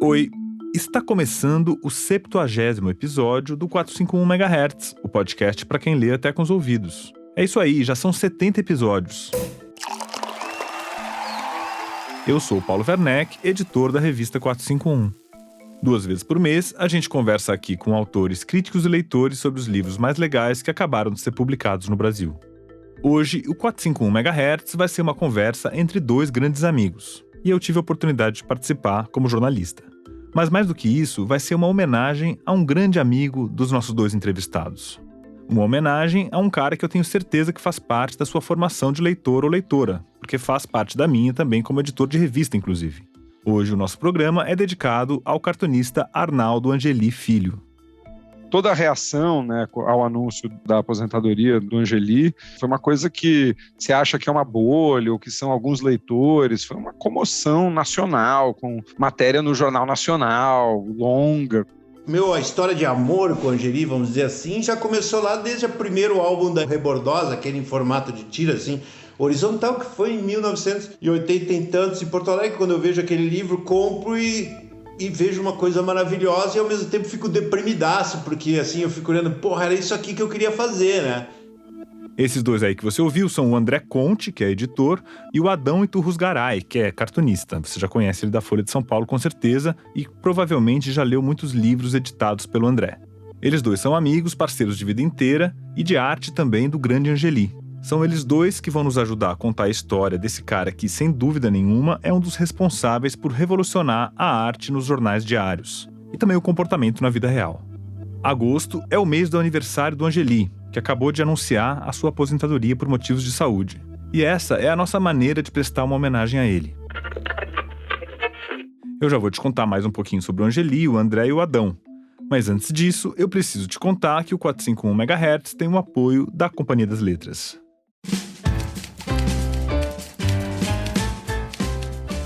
Oi, está começando o 70º episódio do 451 MHz, o podcast para quem lê até com os ouvidos. É isso aí, já são 70 episódios. Eu sou o Paulo Werneck, editor da revista 451. 2 vezes por mês, a gente conversa aqui com autores, críticos e leitores sobre os livros mais legais que acabaram de ser publicados no Brasil. Hoje, o 451 MHz vai ser uma conversa entre 2 grandes amigos, e eu tive a oportunidade de participar como jornalista. Mas mais do que isso, vai ser uma homenagem a um grande amigo dos nossos 2 entrevistados. Uma homenagem a um cara que eu tenho certeza que faz parte da sua formação de leitor ou leitora, porque faz parte da minha também como editor de revista, inclusive. Hoje o nosso programa é dedicado ao cartunista Arnaldo Angeli Filho. Toda a reação, ao anúncio da aposentadoria do Angeli foi uma coisa que você acha que é uma bolha, ou que são alguns leitores. Foi uma comoção nacional, com matéria no Jornal Nacional, longa. A história de amor com o Angeli, vamos dizer assim, já começou lá desde o primeiro álbum da Rebordosa, aquele em formato de tira, assim, horizontal, que foi em 1980 e tantos, em Porto Alegre. Quando eu vejo aquele livro, compro e vejo uma coisa maravilhosa e ao mesmo tempo fico deprimidaço, porque assim eu fico olhando, era isso aqui que eu queria fazer, né? Esses 2 aí que você ouviu são o André Conte, que é editor, e o Adão Iturrusgaray, que é cartunista. Você já conhece ele da Folha de São Paulo, com certeza, e provavelmente já leu muitos livros editados pelo André. Eles 2 são amigos, parceiros de vida inteira e de arte também do grande Angeli. São eles 2 que vão nos ajudar a contar a história desse cara que, sem dúvida nenhuma, é um dos responsáveis por revolucionar a arte nos jornais diários e também o comportamento na vida real. Agosto é o mês do aniversário do Angeli, que acabou de anunciar a sua aposentadoria por motivos de saúde. E essa é a nossa maneira de prestar uma homenagem a ele. Eu já vou te contar mais um pouquinho sobre o Angeli, o André e o Adão. Mas antes disso, eu preciso te contar que o 451 MHz tem o apoio da Companhia das Letras.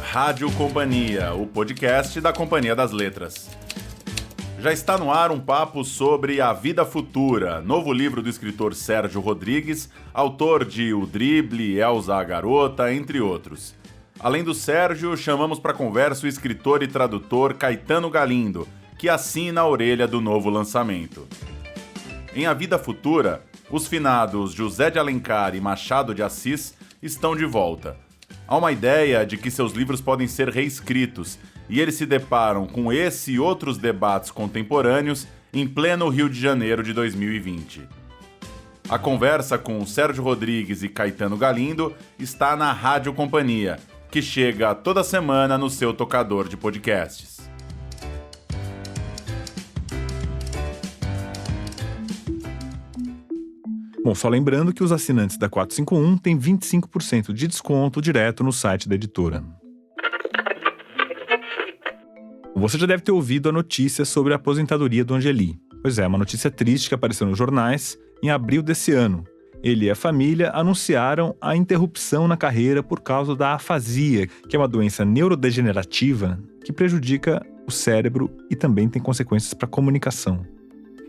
Rádio Companhia, o podcast da Companhia das Letras. Já está no ar um papo sobre A Vida Futura, novo livro do escritor Sérgio Rodrigues, autor de O Drible, Elsa a Garota, entre outros. Além do Sérgio, chamamos para conversa o escritor e tradutor Caetano Galindo, que assina a orelha do novo lançamento. Em A Vida Futura, os finados José de Alencar e Machado de Assis estão de volta. Há uma ideia de que seus livros podem ser reescritos, e eles se deparam com esse e outros debates contemporâneos em pleno Rio de Janeiro de 2020. A conversa com Sérgio Rodrigues e Caetano Galindo está na Rádio Companhia, que chega toda semana no seu tocador de podcasts. Bom, só lembrando que os assinantes da 451 têm 25% de desconto direto no site da editora. Você já deve ter ouvido a notícia sobre a aposentadoria do Angeli. Pois é, uma notícia triste que apareceu nos jornais em abril desse ano. Ele e a família anunciaram a interrupção na carreira por causa da afasia, que é uma doença neurodegenerativa que prejudica o cérebro e também tem consequências para a comunicação.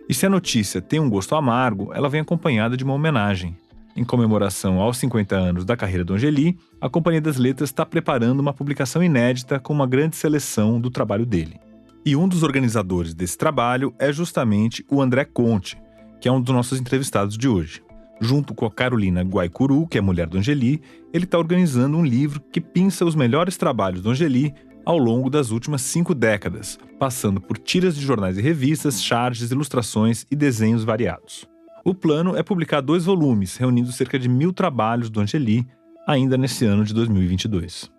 E se a notícia tem um gosto amargo, ela vem acompanhada de uma homenagem. Em comemoração aos 50 anos da carreira do Angeli, a Companhia das Letras está preparando uma publicação inédita com uma grande seleção do trabalho dele. E um dos organizadores desse trabalho é justamente o André Conte, que é um dos nossos entrevistados de hoje. Junto com a Carolina Guaicuru, que é mulher do Angeli, ele está organizando um livro que pinça os melhores trabalhos do Angeli ao longo das últimas 5 décadas, passando por tiras de jornais e revistas, charges, ilustrações e desenhos variados. O plano é publicar 2 volumes, reunindo cerca de 1000 trabalhos do Angeli, ainda nesse ano de 2022.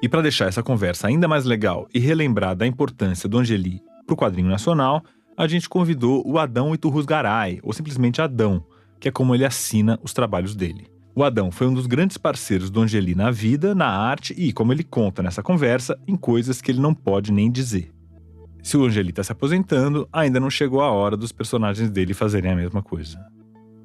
E para deixar essa conversa ainda mais legal e relembrar da importância do Angeli para o quadrinho nacional, a gente convidou o Adão Iturrusgaray, ou simplesmente Adão, que é como ele assina os trabalhos dele. O Adão foi um dos grandes parceiros do Angeli na vida, na arte e, como ele conta nessa conversa, em coisas que ele não pode nem dizer. Se o Angeli está se aposentando, ainda não chegou a hora dos personagens dele fazerem a mesma coisa.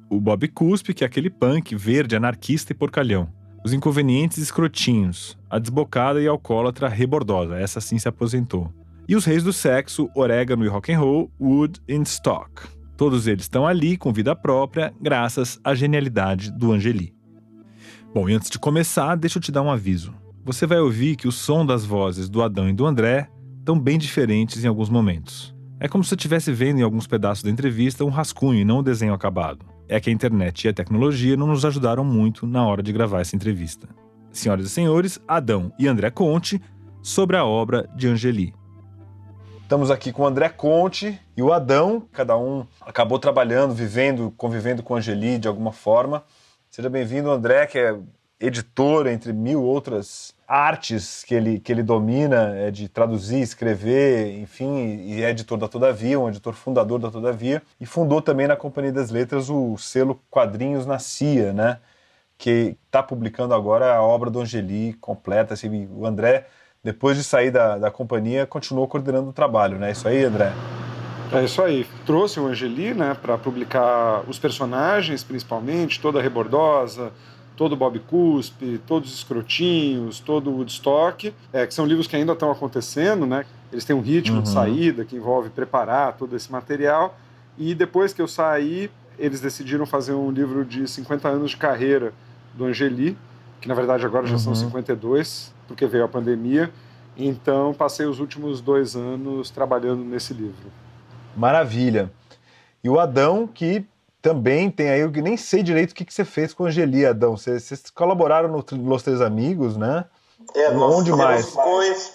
O Bob Cuspe, que é aquele punk verde, anarquista e porcalhão. Os inconvenientes escrotinhos. A desbocada e alcoólatra Rebordosa, essa sim se aposentou. E os reis do sexo, orégano e rock'n'roll, Wood and Stock. Todos eles estão ali com vida própria, graças à genialidade do Angeli. Bom, e antes de começar, deixa eu te dar um aviso. Você vai ouvir que o som das vozes do Adão e do André estão bem diferentes em alguns momentos. É como se você estivesse vendo em alguns pedaços da entrevista um rascunho e não o desenho acabado. É que a internet e a tecnologia não nos ajudaram muito na hora de gravar essa entrevista. Senhoras e senhores, Adão e André Conte sobre a obra de Angeli. Estamos aqui com o André Conte e o Adão. Cada um acabou trabalhando, vivendo, convivendo com a Angeli de alguma forma. Seja bem-vindo, André, que é editor, entre mil outras artes que ele domina, de traduzir, escrever, enfim, e é editor da Todavia, um editor fundador da Todavia, e fundou também na Companhia das Letras o selo Quadrinhos na CIA, né? Que está publicando agora a obra do Angeli completa. Assim, o André, depois de sair da companhia, continuou coordenando o trabalho, né? Isso aí, André? É isso aí. Trouxe o Angeli, né, para publicar os personagens, principalmente, toda a Rebordosa, todo o Bob Cuspe, todos os Escrotinhos, todo o Woodstock, que são livros que ainda estão acontecendo, né? Eles têm um ritmo de saída que envolve preparar todo esse material. E depois que eu saí, eles decidiram fazer um livro de 50 anos de carreira do Angeli, que na verdade agora já são 52, porque veio a pandemia. Então passei os últimos 2 anos trabalhando nesse livro. Maravilha. E o Adão, que também tem aí, eu nem sei direito o que você fez com a Angeli, Adão. Vocês colaboraram no Los Três Amigos, né? Onde mais?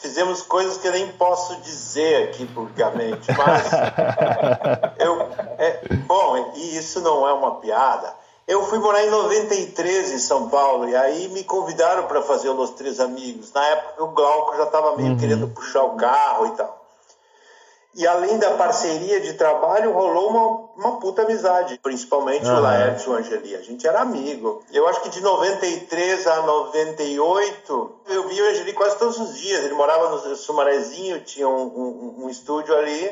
Fizemos coisas que eu nem posso dizer aqui publicamente, mas e isso não é uma piada. Eu fui morar em 93 em São Paulo, e aí me convidaram para fazer o Los Três Amigos. Na época o Glauco já estava meio querendo puxar o carro e tal. E além da parceria de trabalho, rolou uma puta amizade, principalmente o Laertes e o Angeli. A gente era amigo. Eu acho que de 93 a 98, eu vi o Angeli quase todos os dias. Ele morava no Sumarezinho, tinha um estúdio ali.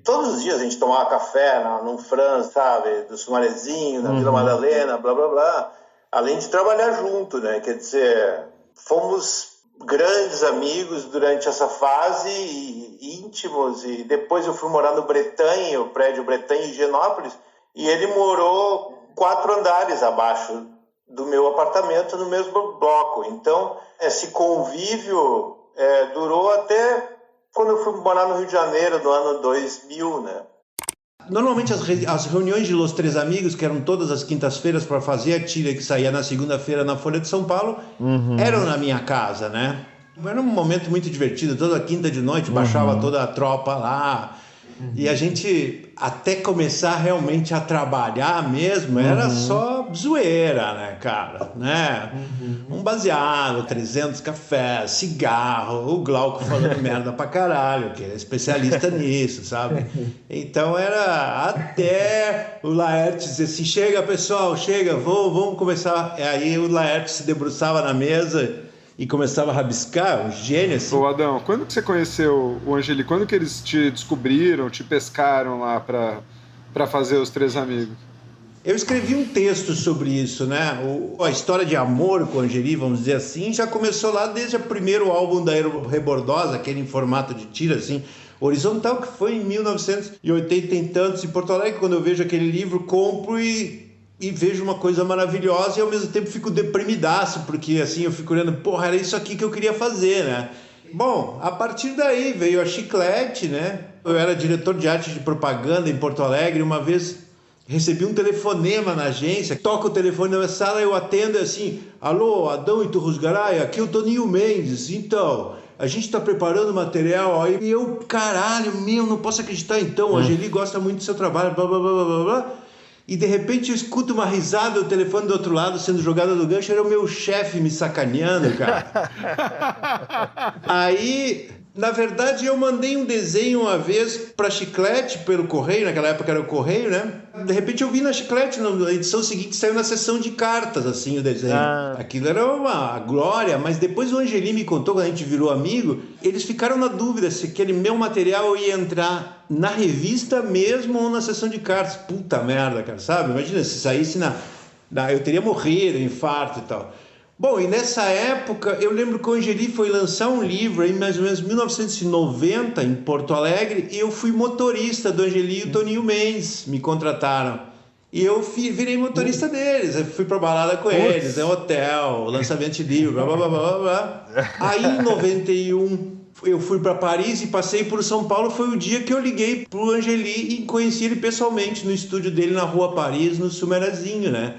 Todos os dias a gente tomava café no Franz, sabe? Do Sumarezinho, na Vila Madalena, blá, blá, blá. Além de trabalhar junto, né? Quer dizer, fomos grandes amigos durante essa fase, e íntimos, e depois eu fui morar no Bretanha, o prédio Bretanha em Higienópolis, e ele morou 4 andares abaixo do meu apartamento no mesmo bloco. Então esse convívio durou até quando eu fui morar no Rio de Janeiro no ano 2000, né? Normalmente as reuniões de Los Três Amigos, que eram todas as quintas-feiras para fazer a tira que saía na segunda-feira na Folha de São Paulo, eram na minha casa, né? Era um momento muito divertido. Toda quinta de noite baixava toda a tropa lá. E a gente, até começar realmente a trabalhar mesmo, era só zoeira, né, cara? Né? Um baseado, 300 cafés, cigarro, o Glauco falando merda pra caralho, que é especialista nisso, sabe? Então era até o Laertes dizer assim, chega pessoal, chega, vamos começar. E aí o Laertes se debruçava na mesa e começava a rabiscar, um gênio assim. Ô Adão, quando que você conheceu o Angeli? Quando que eles te descobriram, te pescaram lá pra fazer Os Três Amigos? Eu escrevi um texto sobre isso, né? A história de amor com o Angeli, vamos dizer assim, já começou lá desde o primeiro álbum da Rebordosa, aquele em formato de tira, assim, horizontal, que foi em 1980 e tantos, em Porto Alegre. Quando eu vejo aquele livro, compro e vejo uma coisa maravilhosa, e ao mesmo tempo fico deprimidaço, porque assim eu fico olhando, porra, era isso aqui que eu queria fazer, né? Bom, a partir daí veio a Chiclete, né? Eu era diretor de arte de propaganda em Porto Alegre. Uma vez recebi um telefonema na agência, toca o telefone na minha sala, eu atendo assim, alô, Adão e Turrusgaray, aqui é o Toninho Mendes, então, a gente tá preparando material aí, e eu, caralho, não posso acreditar então, a Angeli gosta muito do seu trabalho, blá, blá, blá, blá, blá, blá. E de repente eu escuto uma risada, o telefone do outro lado sendo jogado do gancho, era o meu chefe me sacaneando, cara. Aí, na verdade, eu mandei um desenho uma vez pra Chiclete pelo correio, naquela época era o correio, né? De repente eu vi na Chiclete, na edição seguinte saiu na sessão de cartas, assim, o desenho. Aquilo era uma glória, mas depois o Angeli me contou, quando a gente virou amigo, eles ficaram na dúvida se aquele meu material ia entrar na revista mesmo ou na sessão de cartas. Puta merda, cara, sabe? Imagina se saísse eu teria morrido, infarto e tal. Bom, e nessa época, eu lembro que o Angeli foi lançar um livro em mais ou menos 1990, em Porto Alegre, e eu fui motorista do Angeli e o Toninho Mendes me contrataram. E eu virei motorista deles, eu fui pra balada com eles, hotel, lançamento de livro, blá, blá, blá, blá, blá. Aí em 91 eu fui para Paris e passei por São Paulo, foi o dia que eu liguei pro Angeli e conheci ele pessoalmente no estúdio dele na Rua Paris, no Sumerazinho, né?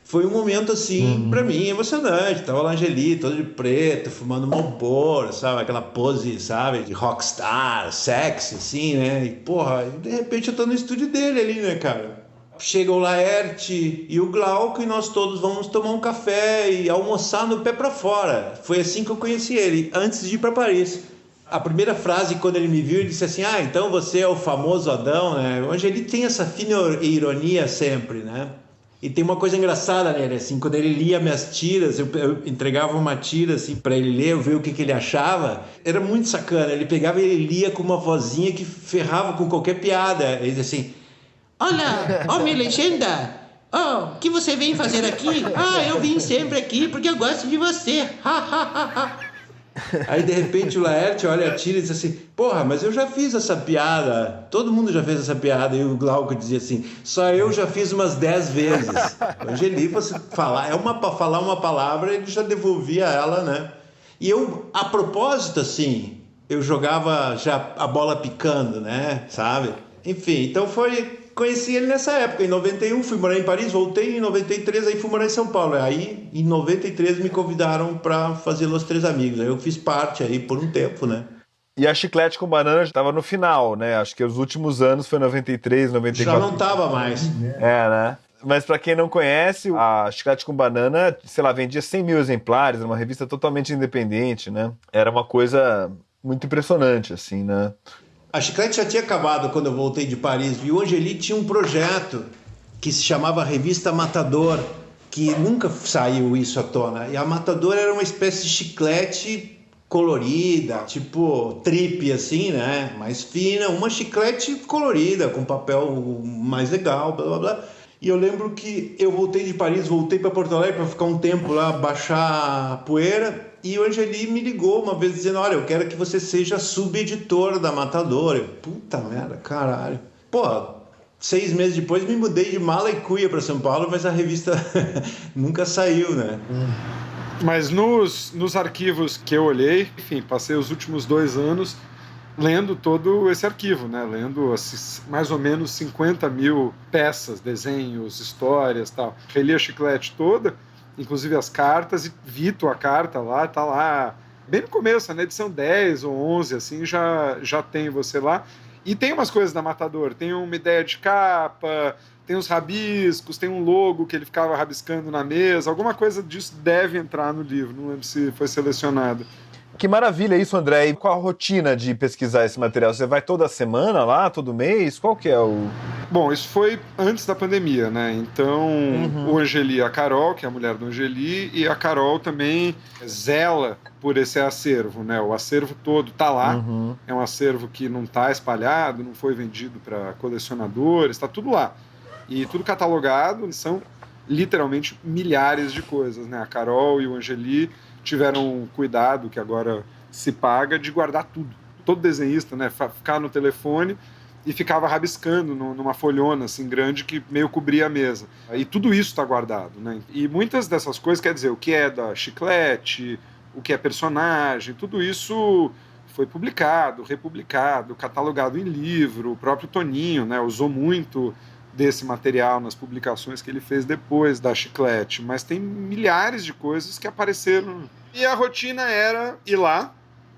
Foi um momento, assim, pra mim, emocionante. Tava lá Angeli, todo de preto, fumando Marlboro, sabe? Aquela pose, sabe? De rockstar, sexy, assim, né? E, porra, de repente eu tô no estúdio dele ali, né, cara? Chega o Laerte e o Glauco e nós todos vamos tomar um café e almoçar no pé pra fora. Foi assim que eu conheci ele, antes de ir pra Paris. A primeira frase, quando ele me viu, ele disse assim, então você é o famoso Adão, né? O Angeli tem essa fina ironia sempre, né? E tem uma coisa engraçada nele, assim, quando ele lia minhas tiras, eu entregava uma tira, assim, pra ele ler, eu ver o que ele achava, era muito sacana. Ele pegava e ele lia com uma vozinha que ferrava com qualquer piada. Ele dizia assim, olha, minha legenda, o que você vem fazer aqui? Eu vim sempre aqui porque eu gosto de você, ha, ha, ha, ha. Aí de repente o Laerte olha a tira e diz assim, porra, mas eu já fiz essa piada, todo mundo já fez essa piada. E o Glauco dizia assim, só eu já fiz umas 10 vezes. O Angeli, você falar uma palavra, ele já devolvia ela, né? E eu, a propósito, assim, eu jogava já a bola picando, né, sabe? Enfim, então conheci ele nessa época, em 91 fui morar em Paris, voltei em 93, aí fui morar em São Paulo. Aí em 93 me convidaram para fazer Los Três Amigos, aí eu fiz parte aí por um tempo, né? E a Chiclete com Banana estava no final, né? Acho que os últimos anos foi 93, 94. Já não tava mais. Né? Mas para quem não conhece, a Chiclete com Banana, sei lá, vendia 100 mil exemplares, uma revista totalmente independente, né? Era uma coisa muito impressionante, assim, né? A Chiclete já tinha acabado quando eu voltei de Paris, e o Angeli tinha um projeto que se chamava Revista Matador, que nunca saiu isso à tona. E a Matador era uma espécie de chiclete colorida, tipo trip assim, né? Mais fina, uma chiclete colorida, com papel mais legal, blá blá blá. E eu lembro que eu voltei de Paris, voltei para Porto Alegre para ficar um tempo lá, baixar a poeira. E o Angeli me ligou uma vez dizendo, olha, eu quero que você seja subeditor da Matador. Eu, puta merda, caralho. Pô, 6 meses depois me mudei de mala e cuia para São Paulo, mas a revista nunca saiu, né? Mas nos arquivos que eu olhei, enfim, passei os últimos 2 anos lendo todo esse arquivo, né? Lendo mais ou menos 50 mil peças, desenhos, histórias e tal. Reli a Chiclete toda, inclusive as cartas, e vi tua carta lá, tá lá, bem no começo, na edição 10 ou 11, assim, já tem você lá. E tem umas coisas da Matador, tem uma ideia de capa, tem uns rabiscos, tem um logo que ele ficava rabiscando na mesa, alguma coisa disso deve entrar no livro, não lembro se foi selecionado. Que maravilha isso, André. E qual a rotina de pesquisar esse material? Você vai toda semana lá, todo mês? Qual que é o... Bom, isso foi antes da pandemia, né? Então, o Angeli, a Carol, que é a mulher do Angeli, e a Carol também zela por esse acervo, né? O acervo todo tá lá. É um acervo que não tá espalhado, não foi vendido para colecionadores, tá tudo lá. E tudo catalogado, são literalmente milhares de coisas, né? A Carol e o Angeli tiveram cuidado, que agora se paga, de guardar tudo. Todo desenhista, né, ficar no telefone e ficava rabiscando numa folhona assim grande que meio cobria a mesa. E tudo isso está guardado, né? E muitas dessas coisas, quer dizer, o que é da Chiclete, o que é personagem, tudo isso foi publicado, republicado, catalogado em livro. O próprio Toninho, né, usou muito desse material nas publicações que ele fez depois da Chiclete, mas tem milhares de coisas que apareceram. E a rotina era ir lá,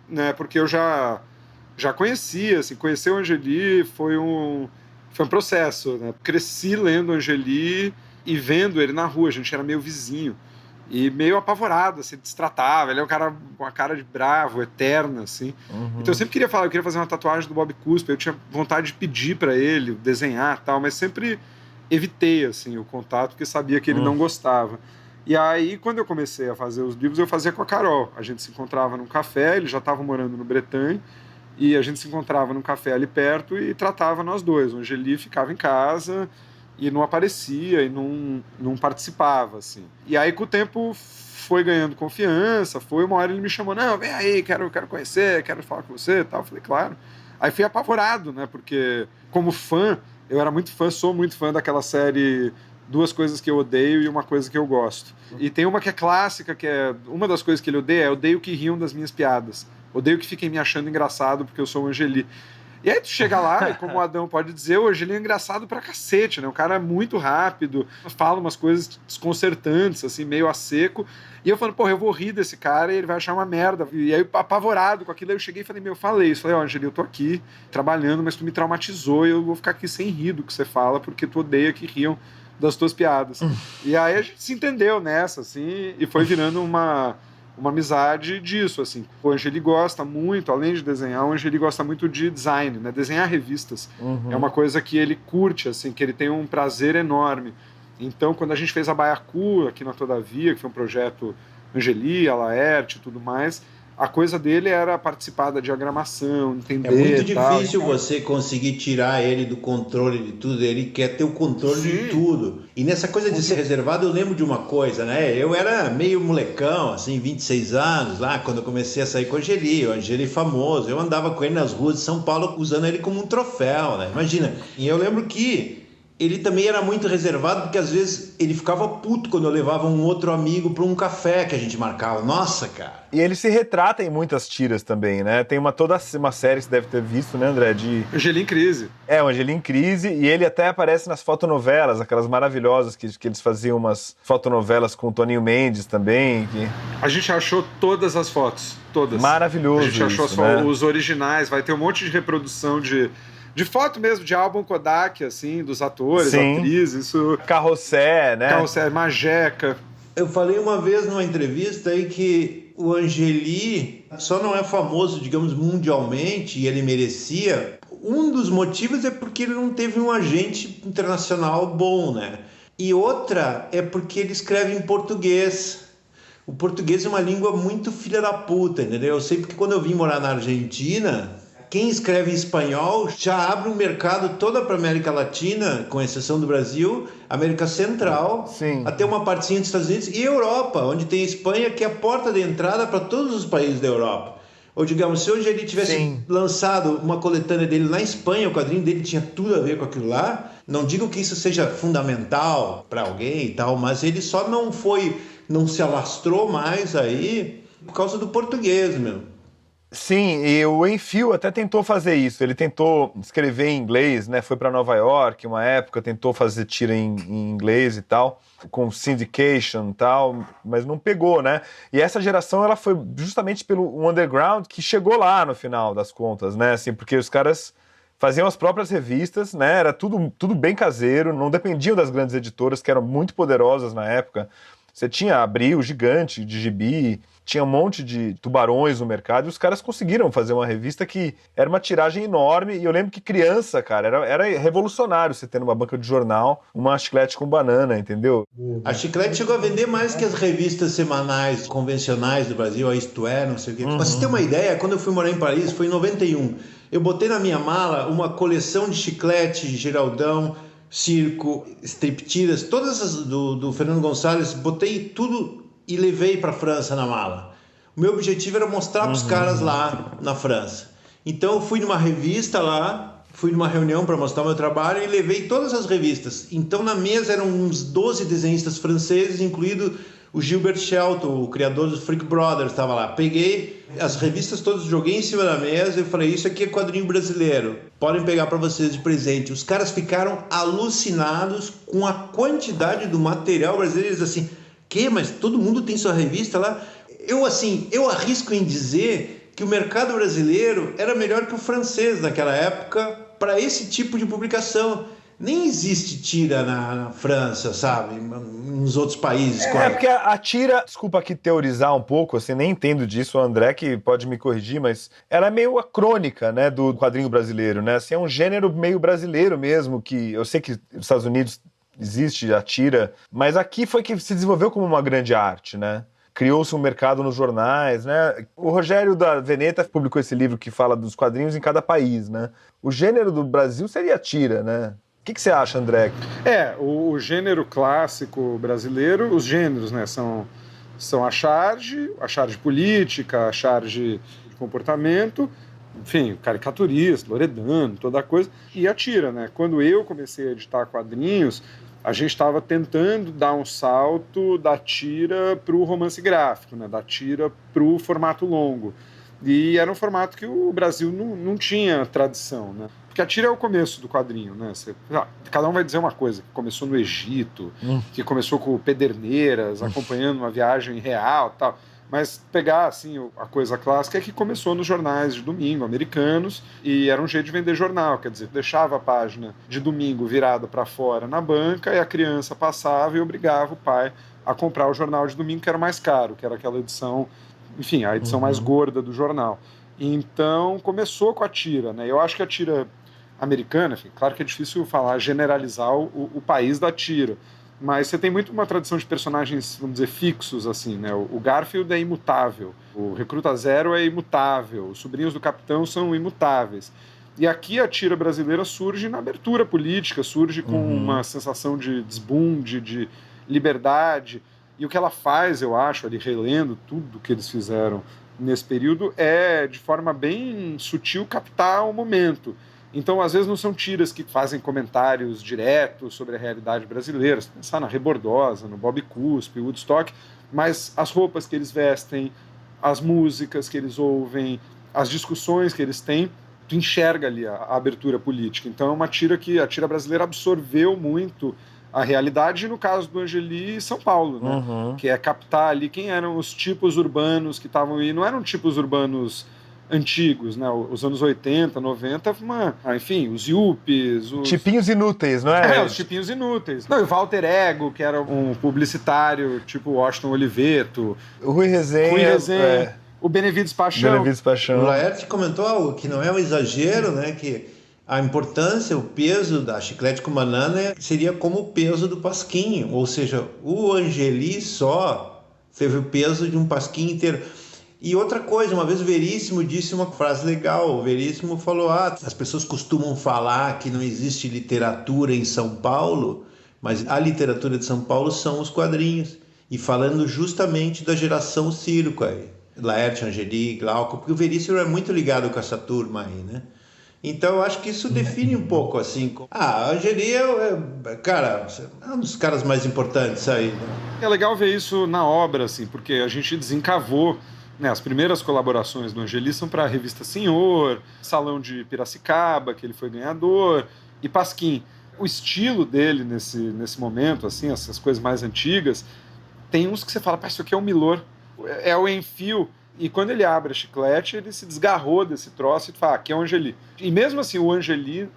né, porque eu já conhecia, assim, conhecer o Angeli foi um processo, né? Cresci lendo o Angeli e vendo ele na rua, a gente era meio vizinho e meio apavorado, assim, destratava, ele é um cara com uma cara de bravo, eterna, assim. Então eu sempre queria eu queria fazer uma tatuagem do Bob Cuspe, eu tinha vontade de pedir para ele desenhar e tal, mas sempre evitei, assim, o contato, porque sabia que ele não gostava. E aí, quando eu comecei a fazer os livros, eu fazia com a Carol. A gente se encontrava num café, ele já estava morando no Bretagne, e a gente se encontrava num café ali perto e tratava nós dois. O Angeli ficava em casa e não aparecia e não participava, assim. E aí, com o tempo, foi ganhando confiança, uma hora ele me chamou, não, vem aí, quero conhecer, quero falar com você e tal. Eu falei, claro. Aí fui apavorado, né, porque como fã, Eu era muito fã, sou muito fã daquela série Duas Coisas que Eu Odeio e Uma Coisa que Eu Gosto. E tem uma que é clássica, que é... Uma das coisas que ele odeia é: odeio que riam das minhas piadas. Odeio que fiquem me achando engraçado porque eu sou o Angeli. E aí tu chega lá, e como o Adão pode dizer, o Angeli é engraçado pra cacete, né? O cara é muito rápido, fala umas coisas desconcertantes, assim, meio a seco. E eu falando, porra, eu vou rir desse cara e ele vai achar uma merda. E aí, apavorado com aquilo, aí eu cheguei e falei, eu falei isso. Falei, Angeli, eu tô aqui trabalhando, mas tu me traumatizou e eu vou ficar aqui sem rir do que você fala, porque tu odeia que riam das tuas piadas. E aí a gente se entendeu nessa, assim, e foi virando uma amizade disso, assim. O Angeli gosta muito, além de desenhar, o Angeli gosta muito de design, né? Desenhar revistas. É uma coisa que ele curte, assim, que ele tem um prazer enorme. Então, quando a gente fez a Baiacu aqui na Todavia, que foi um projeto Angeli, a Laerte e tudo mais, a coisa dele era participar da diagramação, entender. É muito difícil você conseguir tirar ele do controle de tudo. Ele quer ter o controle de tudo. E nessa coisa de ser reservado, eu lembro de uma coisa, né? Eu era meio molecão, assim, 26 anos, lá, quando eu comecei a sair com o Angeli famoso. Eu andava com ele nas ruas de São Paulo, usando ele como um troféu, né? Imagina. E eu lembro que ele também era muito reservado, porque às vezes ele ficava puto quando eu levava um outro amigo para um café que a gente marcava. Nossa, cara. E ele se retrata em muitas tiras também, né? Tem toda uma série que você deve ter visto, né, André? De Angeli em Crise. É, o Angeli em Crise, e ele até aparece nas fotonovelas, aquelas maravilhosas que eles faziam umas fotonovelas com o Toninho Mendes também. A gente achou todas as fotos, todas. Maravilhoso. A gente achou isso, só né? os originais, vai ter um monte de reprodução de foto mesmo, de álbum Kodak, assim, dos atores, atrizes, isso... Carrossé, né? Carrossé, Majeca. Eu falei uma vez numa entrevista aí que o Angeli só não é famoso, digamos, mundialmente, e ele merecia. Um dos motivos é porque ele não teve um agente internacional bom, né? E outra é porque ele escreve em português. O português é uma língua muito filha da puta, entendeu? Eu sei porque quando eu vim morar na Argentina, quem escreve em espanhol já abre um mercado toda para a América Latina, com exceção do Brasil, América Central, Sim. até uma partezinha dos Estados Unidos e Europa, onde tem a Espanha, que é a porta de entrada para todos os países da Europa. Ou digamos, se hoje ele tivesse lançado uma coletânea dele na Espanha, o quadrinho dele tinha tudo a ver com aquilo lá. Não digo que isso seja fundamental para alguém e tal, mas ele só não se alastrou mais aí por causa do português, meu. Sim, e o Enfio até tentou fazer isso. Ele tentou escrever em inglês, né? Foi para Nova York uma época, tentou fazer tira em inglês e tal, com syndication e tal, mas não pegou, né? E essa geração, ela foi justamente pelo underground que chegou lá no final das contas, né? Assim, porque os caras faziam as próprias revistas, né? Era tudo bem caseiro, não dependiam das grandes editoras, que eram muito poderosas na época. Você tinha Abril, gigante, de gibi, tinha um monte de tubarões no mercado, e os caras conseguiram fazer uma revista que era uma tiragem enorme, e eu lembro que criança, cara, era revolucionário você ter numa banca de jornal uma Chiclete com banana, entendeu? A Chiclete chegou a vender mais que as revistas semanais convencionais do Brasil, a Isto É, não sei o quê. Pra você ter uma ideia, quando eu fui morar em Paris, foi em 91, eu botei na minha mala uma coleção de Chiclete, Geraldão, Circo, Striptease, todas as do Fernando Gonçalves, botei tudo e levei para a França na mala. O meu objetivo era mostrar para os caras lá na França. Então eu fui numa revista lá, fui numa reunião para mostrar o meu trabalho e levei todas as revistas. Então na mesa eram uns 12 desenhistas franceses, incluído o Gilbert Shelton, o criador dos Freak Brothers, estava lá. Peguei as revistas todas, joguei em cima da mesa e falei, isso aqui é quadrinho brasileiro, podem pegar para vocês de presente. Os caras ficaram alucinados com a quantidade do material brasileiro. Eles assim, mas todo mundo tem sua revista lá? Eu arrisco em dizer que o mercado brasileiro era melhor que o francês naquela época para esse tipo de publicação. Nem existe tira na França, sabe? Nos outros países. Porque a tira, desculpa aqui teorizar um pouco, assim, nem entendo disso, o André que pode me corrigir, mas ela é meio a crônica, né, do quadrinho brasileiro, né? Assim, é um gênero meio brasileiro mesmo, que eu sei que nos Estados Unidos existe a tira, mas aqui foi que se desenvolveu como uma grande arte, né? Criou-se um mercado nos jornais, né? O Rogério da Veneta publicou esse livro que fala dos quadrinhos em cada país, né? O gênero do Brasil seria a tira, né? O que você acha, André? O gênero clássico brasileiro, os gêneros, né, são a charge política, a charge de comportamento, enfim, caricaturista, Loredano, toda a coisa, e a tira, né? Quando eu comecei a editar quadrinhos, a gente estava tentando dar um salto da tira para o romance gráfico, né? Da tira para o formato longo. E era um formato que o Brasil não tinha tradição, né? Porque a tira é o começo do quadrinho, né? Cada um vai dizer uma coisa, que começou no Egito, que começou com Pederneiras, acompanhando uma viagem real e tal. Mas pegar, assim, a coisa clássica é que começou nos jornais de domingo americanos e era um jeito de vender jornal, quer dizer, deixava a página de domingo virada para fora na banca e a criança passava e obrigava o pai a comprar o jornal de domingo, que era mais caro, que era aquela edição, enfim, a edição mais gorda do jornal. Então, começou com a tira, né? Eu acho que a tira americana, enfim, claro que é difícil falar, generalizar o país da tira, mas você tem muito uma tradição de personagens, vamos dizer, fixos, assim, né? O Garfield é imutável, o Recruta Zero é imutável, os Sobrinhos do Capitão são imutáveis. E aqui a tira brasileira surge na abertura política, surge com uma sensação de desbunde, de liberdade. E o que ela faz, eu acho, ali relendo tudo que eles fizeram nesse período, é, de forma bem sutil, captar o momento. Então, às vezes, não são tiras que fazem comentários diretos sobre a realidade brasileira. Se pensar na Rebordosa, no Bob Cuspe, Woodstock, mas as roupas que eles vestem, as músicas que eles ouvem, as discussões que eles têm, tu enxerga ali a abertura política. Então, é uma tira que a tira brasileira absorveu muito a realidade, no caso do Angeli, São Paulo, né? Que é captar ali quem eram os tipos urbanos que estavam aí. Não eram tipos urbanos antigos, né? Os anos 80, 90, enfim, os yuppies, os... Tipinhos inúteis, não é? Os tipinhos inúteis. Não, e o Walter Ego, que era um publicitário, tipo Washington Oliveto. O Rui Resenha. O Benevides Paixão. O Laerte comentou algo que não é um exagero, né? Que a importância, o peso da Chiclete com Banana seria como o peso do Pasquim. Ou seja, o Angeli só teve o peso de um Pasquim inteiro. E outra coisa, uma vez o Veríssimo disse uma frase legal. O Veríssimo falou, as pessoas costumam falar que não existe literatura em São Paulo, mas a literatura de São Paulo são os quadrinhos. E falando justamente da geração circo aí. Laerte, Angeli, Glauco, porque o Veríssimo é muito ligado com essa turma aí, né? Então eu acho que isso define um pouco assim. A Angeli cara, é um dos caras mais importantes aí, né? É legal ver isso na obra, assim, porque a gente desencavou, né, as primeiras colaborações do Angeli são para a revista Senhor, Salão de Piracicaba, que ele foi ganhador, e Pasquim. O estilo dele nesse momento, assim, essas coisas mais antigas, tem uns que você fala, isso aqui é o Milor, é o Enfio. E quando ele abre a Chiclete, ele se desgarrou desse troço e fala, aqui é o Angeli. E mesmo assim, o Angeli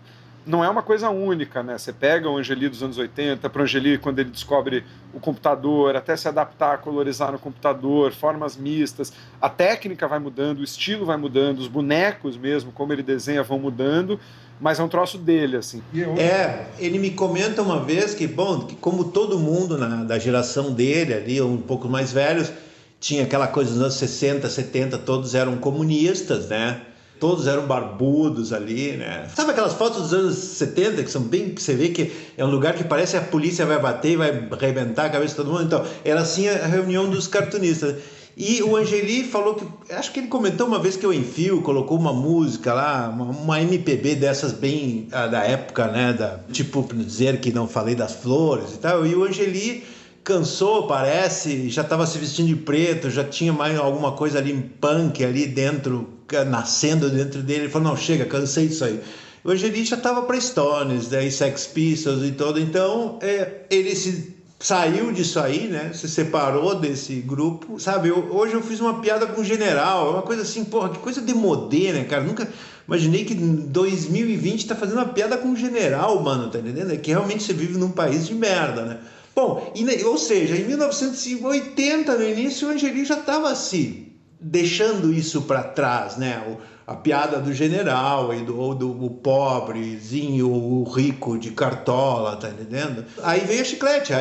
não é uma coisa única, né? Você pega o Angeli dos anos 80, para o Angeli quando ele descobre o computador, até se adaptar, colorizar no computador, formas mistas, a técnica vai mudando, o estilo vai mudando, os bonecos mesmo, como ele desenha, vão mudando, mas é um troço dele, assim. Ele me comenta uma vez que como todo mundo da geração dele ali, um pouco mais velhos, tinha aquela coisa dos anos 60, 70, todos eram comunistas, né? Todos eram barbudos ali, né? Sabe aquelas fotos dos anos 70 que são bem... que você vê que é um lugar que parece que a polícia vai bater e vai arrebentar a cabeça de todo mundo. Então, era assim a reunião dos cartunistas. E o Angeli falou que... acho que ele comentou uma vez que o Enfio colocou uma música lá, uma MPB dessas bem da época, né? Tipo, dizer que não falei das flores e tal. E o Angeli cansou, parece, já estava se vestindo de preto, já tinha mais alguma coisa ali punk ali dentro, nascendo dentro dele. Ele falou, não, chega, cansei disso aí. O Angeli já estava para Stones, daí Sex Pistols e todo, então ele saiu disso aí, né? Se separou desse grupo, sabe? Hoje eu fiz uma piada com o General, é uma coisa assim, porra, que coisa demodê, né, cara? Nunca imaginei que em 2020 tá fazendo uma piada com o General, mano, tá entendendo? É que realmente você vive num país de merda, né? Bom, ou seja, em 1980, no início, o Angeli já estava assim, deixando isso para trás, né? A piada do general e do pobrezinho, o rico de cartola, tá entendendo? Aí veio a Chiclete,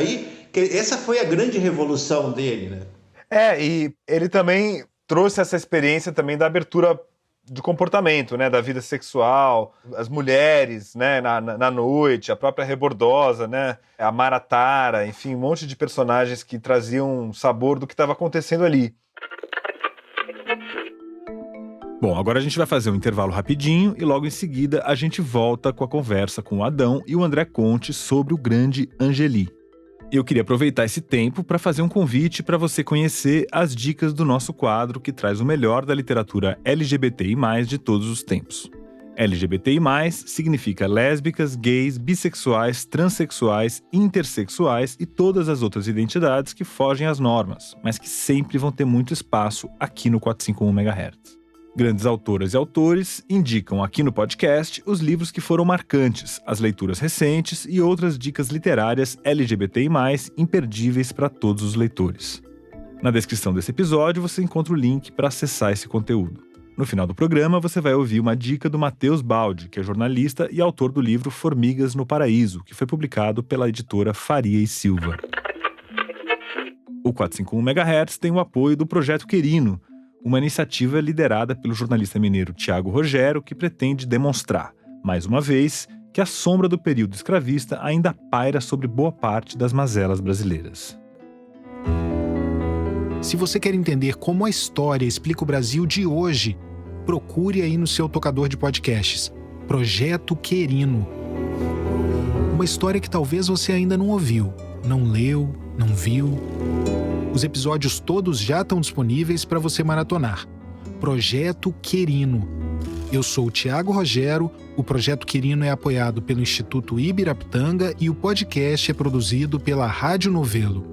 essa foi a grande revolução dele, né? E ele também trouxe essa experiência também da abertura do comportamento, né, da vida sexual, as mulheres, né, na noite, a própria Rebordosa, né, a Maratara, enfim, um monte de personagens que traziam sabor do que estava acontecendo ali. Bom, agora a gente vai fazer um intervalo rapidinho e logo em seguida a gente volta com a conversa com o Adão e o André Conte sobre o grande Angeli. Eu queria aproveitar esse tempo para fazer um convite para você conhecer as dicas do nosso quadro que traz o melhor da literatura LGBTI+, de todos os tempos. LGBTI+, significa lésbicas, gays, bissexuais, transexuais, intersexuais e todas as outras identidades que fogem às normas, mas que sempre vão ter muito espaço aqui no 451 MHz. Grandes autoras e autores indicam aqui no podcast os livros que foram marcantes, as leituras recentes e outras dicas literárias LGBTI+, imperdíveis para todos os leitores. Na descrição desse episódio você encontra o link para acessar esse conteúdo. No final do programa você vai ouvir uma dica do Matheus Baldi, que é jornalista e autor do livro Formigas no Paraíso, que foi publicado pela editora Faria e Silva. O 451 MHz tem o apoio do Projeto Querino, uma iniciativa liderada pelo jornalista mineiro Tiago Rogero, que pretende demonstrar, mais uma vez, que a sombra do período escravista ainda paira sobre boa parte das mazelas brasileiras. Se você quer entender como a história explica o Brasil de hoje, procure aí no seu tocador de podcasts, Projeto Querino. Uma história que talvez você ainda não ouviu, não leu, não viu. Os episódios todos já estão disponíveis para você maratonar. Projeto Querino. Eu sou o Tiago Rogero, o Projeto Querino é apoiado pelo Instituto Ibirapitanga e o podcast é produzido pela Rádio Novelo.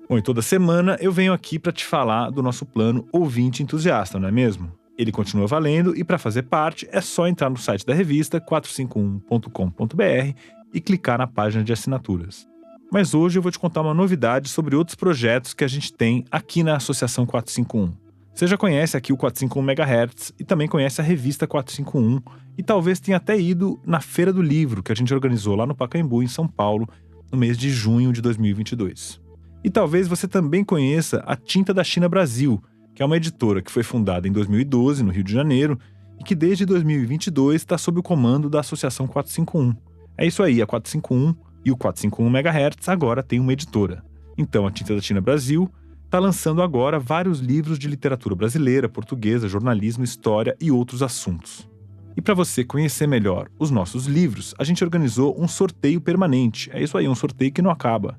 Bom, e toda semana eu venho aqui para te falar do nosso plano Ouvinte Entusiasta, não é mesmo? Ele continua valendo e para fazer parte é só entrar no site da revista 451.com.br e clicar na página de assinaturas. Mas hoje eu vou te contar uma novidade sobre outros projetos que a gente tem aqui na Associação 451. Você já conhece aqui o 451 MHz e também conhece a revista 451 e talvez tenha até ido na Feira do Livro que a gente organizou lá no Pacaembu, em São Paulo, no mês de junho de 2022. E talvez você também conheça a Tinta da China Brasil, que é uma editora que foi fundada em 2012, no Rio de Janeiro, e que desde 2022 está sob o comando da Associação 451. É isso aí, a 451 e o 451 MHz agora tem uma editora. Então a Tinta da China Brasil está lançando agora vários livros de literatura brasileira, portuguesa, jornalismo, história e outros assuntos. E para você conhecer melhor os nossos livros, a gente organizou um sorteio permanente. É isso aí, um sorteio que não acaba.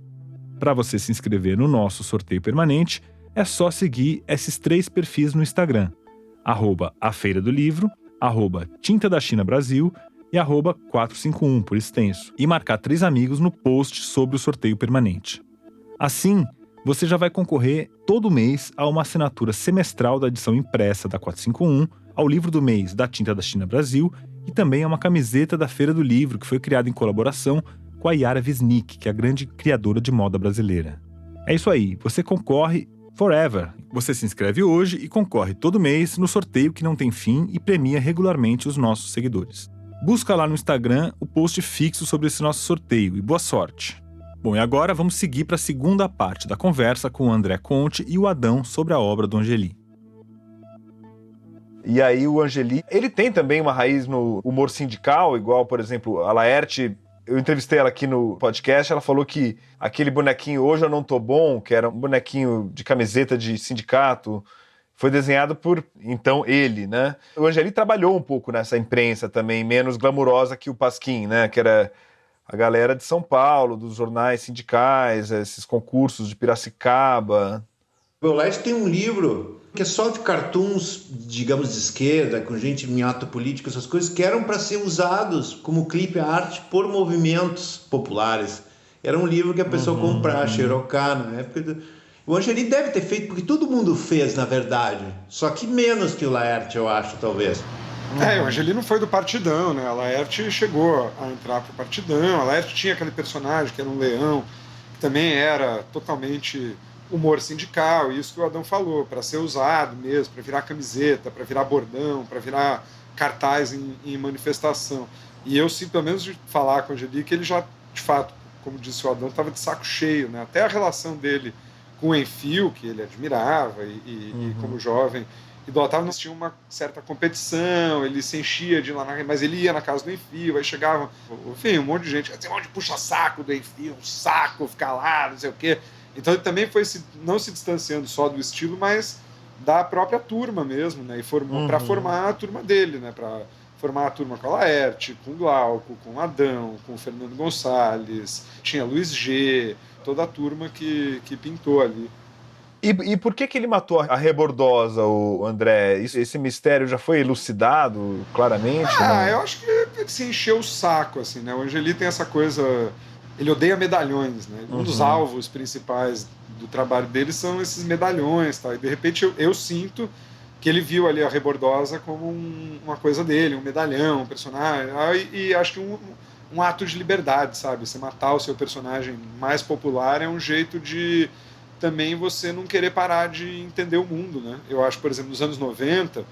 Para você se inscrever no nosso sorteio permanente, é só seguir esses 3 perfis no Instagram, @a Feira do Livro, @Tinta da China Brasil e @451 por extenso, e marcar 3 amigos no post sobre o sorteio permanente. Assim, você já vai concorrer todo mês a uma assinatura semestral da edição impressa da 451, ao livro do mês da Tinta da China Brasil e também a uma camiseta da Feira do Livro, que foi criada em colaboração com a Yara Wisnik, que é a grande criadora de moda brasileira. É isso aí, você concorre forever. Você se inscreve hoje e concorre todo mês no sorteio que não tem fim e premia regularmente os nossos seguidores. Busca lá no Instagram o post fixo sobre esse nosso sorteio e boa sorte! Bom, e agora vamos seguir para a segunda parte da conversa com o André Conte e o Adão sobre a obra do Angeli. E aí o Angeli, ele tem também uma raiz no humor sindical, igual, por exemplo, a Laerte. Eu entrevistei ela aqui no podcast, ela falou que aquele bonequinho Hoje Eu Não Tô Bom, que era um bonequinho de camiseta de sindicato, foi desenhado por, então, ele, né? O Angeli trabalhou um pouco nessa imprensa também, menos glamurosa que o Pasquim, né? Que era a galera de São Paulo, dos jornais sindicais, esses concursos de Piracicaba. O Laerte tem um livro que é só de cartoons, digamos, de esquerda, com gente em ato político, essas coisas, que eram para ser usados como clipe art por movimentos populares. Era um livro que a pessoa comprava, xerocar na época. O Angeli deve ter feito, porque todo mundo fez, na verdade. Só que menos que o Laerte, eu acho, talvez. O Angeli não foi do Partidão, né? A Laerte chegou a entrar pro Partidão. A Laerte tinha aquele personagem que era um leão, que também era totalmente humor sindical, isso que o Adão falou, para ser usado mesmo, para virar camiseta, para virar bordão, para virar cartaz em manifestação. E eu sinto, pelo menos de falar com o Angeli, que ele já, de fato, como disse o Adão, estava de saco cheio, né? Até a relação dele com o Enfio, que ele admirava e como jovem idolatrava, nós tinha uma certa competição, ele se enchia de ir lá, mas ele ia na casa do Enfio, aí chegava, enfim, um monte de gente, um monte de puxa-saco do Enfio, um saco, ficar lá, não sei o quê. Então ele também foi não se distanciando só do estilo, mas da própria turma mesmo, né? E formou para formar a turma dele, né? Para formar a turma com a Laerte, com o Glauco, com o Adão, com o Fernando Gonçalves, tinha Luiz G, toda a turma que pintou ali. E por que ele matou a Rebordosa, o André? Esse mistério já foi elucidado claramente? Eu acho que ele se encheu o saco, assim, né? O Angeli tem essa coisa... Ele odeia medalhões, né? Um dos alvos principais do trabalho dele são esses medalhões, tá? E de repente eu sinto que ele viu ali a Rebordosa como uma coisa dele, um medalhão, um personagem, e acho que um ato de liberdade, sabe? Você matar o seu personagem mais popular é um jeito de também você não querer parar de entender o mundo, né? Eu acho, por exemplo, nos anos 90,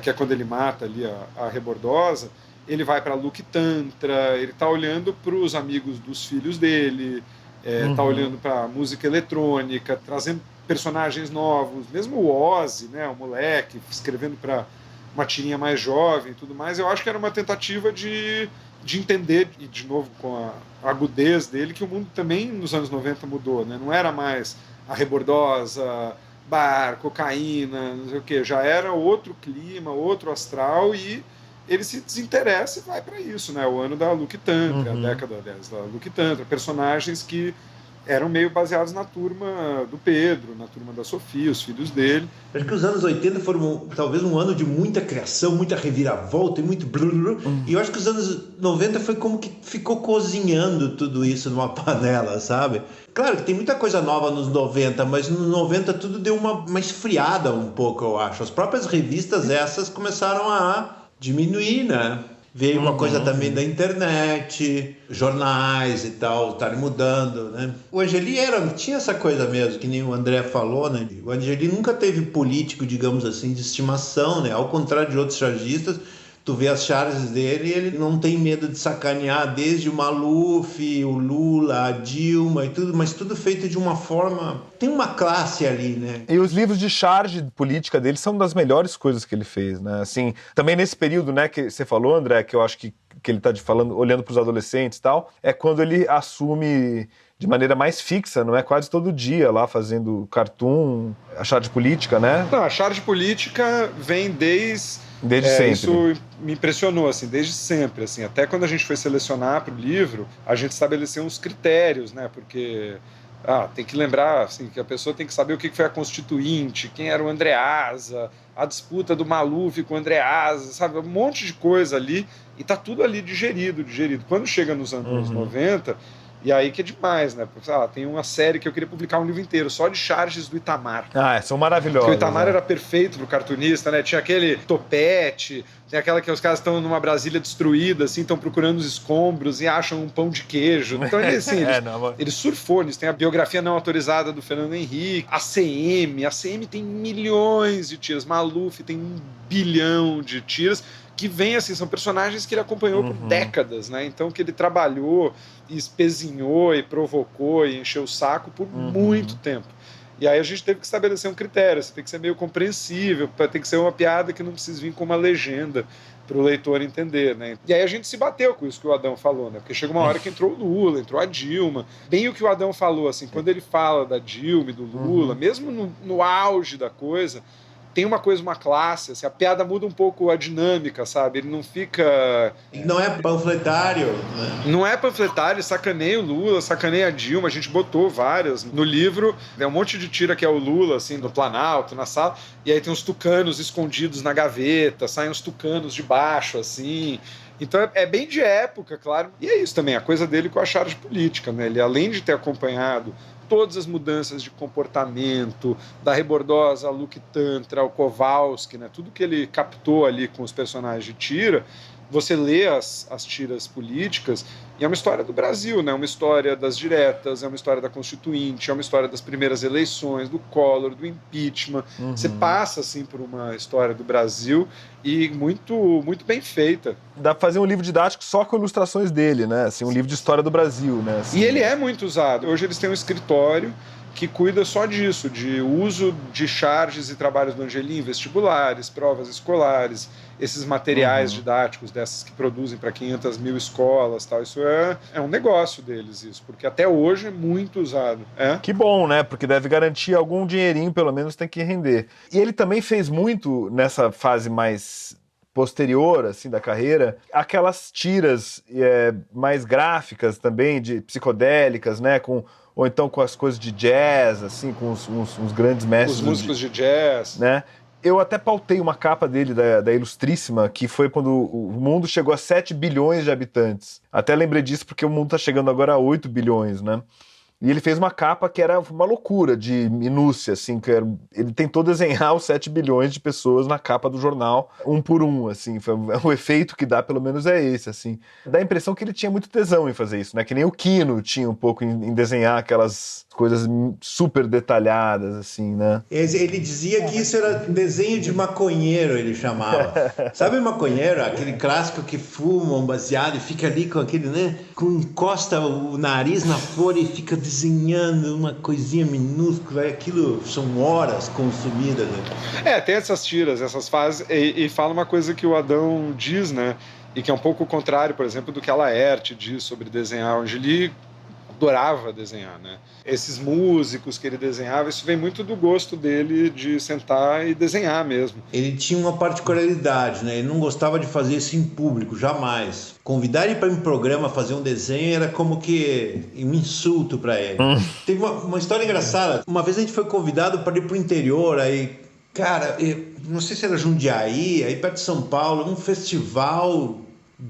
que é quando ele mata ali a Rebordosa, ele vai para Luke Tantra, ele está olhando para os amigos dos filhos dele, está olhando para a música eletrônica, trazendo personagens novos, mesmo o Ozzy, né, o moleque, escrevendo para uma tirinha mais jovem e tudo mais. Eu acho que era uma tentativa de entender, e de novo com a agudez dele, que o mundo também nos anos 90 mudou, né? Não era mais a Rebordosa, bar, cocaína, não sei o quê, já era outro clima, outro astral, e ele se desinteressa e vai para isso, né? O ano da Luke Tantra, a década da Luke Tantra, personagens que eram meio baseados na turma do Pedro, na turma da Sofia, os filhos dele. Acho que os anos 80 foram talvez um ano de muita criação, muita reviravolta e muito blulul. E eu acho que os anos 90 foi como que ficou cozinhando tudo isso numa panela, sabe? Claro que tem muita coisa nova nos 90, mas nos 90 tudo deu uma esfriada um pouco, eu acho. As próprias revistas essas começaram a diminuir, né? Veio uma coisa também da internet, jornais e tal, estarem mudando, né? O Angeli tinha essa coisa mesmo, que nem o André falou, né? O Angeli nunca teve político, digamos assim, de estimação, né? Ao contrário de outros chargistas, tu vê as charges dele e ele não tem medo de sacanear desde o Maluf, o Lula, a Dilma e tudo, mas tudo feito de uma forma... Tem uma classe ali, né? E os livros de charge política dele são das melhores coisas que ele fez, né? Assim, também nesse período, né, que você falou, André, que eu acho que ele tá falando, olhando para os adolescentes e tal, é quando ele assume de maneira mais fixa, não é? Quase todo dia lá fazendo cartoon, a charge política, né? Não, a charge política vem desde sempre. Isso me impressionou, assim, desde sempre, assim, até quando a gente foi selecionar para o livro, a gente estabeleceu uns critérios, né, porque tem que lembrar, assim, que a pessoa tem que saber o que foi a Constituinte, quem era o Andreasa, a disputa do Maluf com o Andreasa, sabe, um monte de coisa ali, e tá tudo ali digerido. Quando chega nos anos 90... E aí que é demais, né? Porque, tem uma série que eu queria publicar um livro inteiro, só de charges do Itamar. São maravilhosos. Porque o Itamar né? era perfeito pro cartunista, né? Tinha aquele topete, tem aquela que os caras estão numa Brasília destruída, assim, estão procurando os escombros e acham um pão de queijo. Então ele, assim, ele surfou nisso. Tem a biografia não autorizada do Fernando Henrique, a CM tem milhões de tiras, Maluf tem 1 bilhão de tiras, que vem, assim, são personagens que ele acompanhou por décadas, né? Então que ele trabalhou e espezinhou e provocou e encheu o saco por muito tempo. E aí a gente teve que estabelecer um critério, você tem que ser meio compreensível, tem que ser uma piada que não precisa vir com uma legenda para o leitor entender, né? E aí a gente se bateu com isso que o Adão falou, né? Porque chegou uma hora que entrou o Lula, entrou a Dilma, bem o que o Adão falou, assim, quando ele fala da Dilma e do Lula, mesmo no auge da coisa, tem uma coisa, uma classe, assim, a piada muda um pouco a dinâmica, sabe? Ele não fica... Não é panfletário, né? Não é panfletário, sacaneia o Lula, sacaneia a Dilma, a gente botou várias. No livro, é um monte de tira que é o Lula, assim, do Planalto, na sala, e aí tem uns tucanos escondidos na gaveta, saem uns tucanos de baixo, assim... Então é bem de época, claro. E é isso também, a coisa dele com a charge política, né? Ele, além de ter acompanhado todas as mudanças de comportamento, da Rebordosa, a Luke Tantra, ao Kowalski, né? Tudo que ele captou ali com os personagens de tira, você lê as tiras políticas e é uma história do Brasil, né? Uma história das diretas, é uma história da Constituinte, é uma história das primeiras eleições, do Collor, do impeachment. Você passa, assim, por uma história do Brasil e muito, muito bem feita. Dá pra fazer um livro didático só com ilustrações dele, né? Assim, um livro de história do Brasil, né? Assim. E ele é muito usado. Hoje eles têm um escritório que cuida só disso, de uso de charges e trabalhos do Angeli em vestibulares, provas escolares, esses materiais didáticos dessas que produzem para 500 mil escolas, tal. Isso é um negócio deles, isso, porque até hoje é muito usado. Que bom, né? Porque deve garantir algum dinheirinho, pelo menos tem que render. E ele também fez muito, nessa fase mais posterior, assim, da carreira, aquelas tiras mais gráficas também, de psicodélicas, né? Ou então com as coisas de jazz, assim, com uns grandes mestres. Os músicos de jazz. Né? Eu até pautei uma capa dele, da Ilustríssima, que foi quando o mundo chegou a 7 bilhões de habitantes. Até lembrei disso porque o mundo está chegando agora a 8 bilhões, né? E ele fez uma capa que era uma loucura de minúcia, assim, ele tentou desenhar os 7 bilhões de pessoas na capa do jornal, um por um, assim, o efeito que dá, pelo menos, é esse, assim. Dá a impressão que ele tinha muito tesão em fazer isso, né? Que nem o Quino tinha um pouco em desenhar aquelas coisas super detalhadas, assim, né? Ele dizia que isso era desenho de maconheiro, ele chamava. Sabe maconheiro? Aquele clássico que fuma um baseado e fica ali com aquele, né? Encosta o nariz na folha e fica desenhando uma coisinha minúscula. E aquilo são horas consumidas, né? Tem essas tiras, essas fases. E fala uma coisa que o Adão diz, né? E que é um pouco o contrário, por exemplo, do que a Laerte diz sobre desenhar. O Angeli adorava desenhar, né? Esses músicos que ele desenhava, isso vem muito do gosto dele de sentar e desenhar mesmo. Ele tinha uma particularidade, né? Ele não gostava de fazer isso em público, jamais. Convidar ele para um programa fazer um desenho era como que um insulto para ele. Teve uma história engraçada. Uma vez a gente foi convidado para ir para o interior, aí, cara, não sei se era Jundiaí, aí perto de São Paulo, um festival,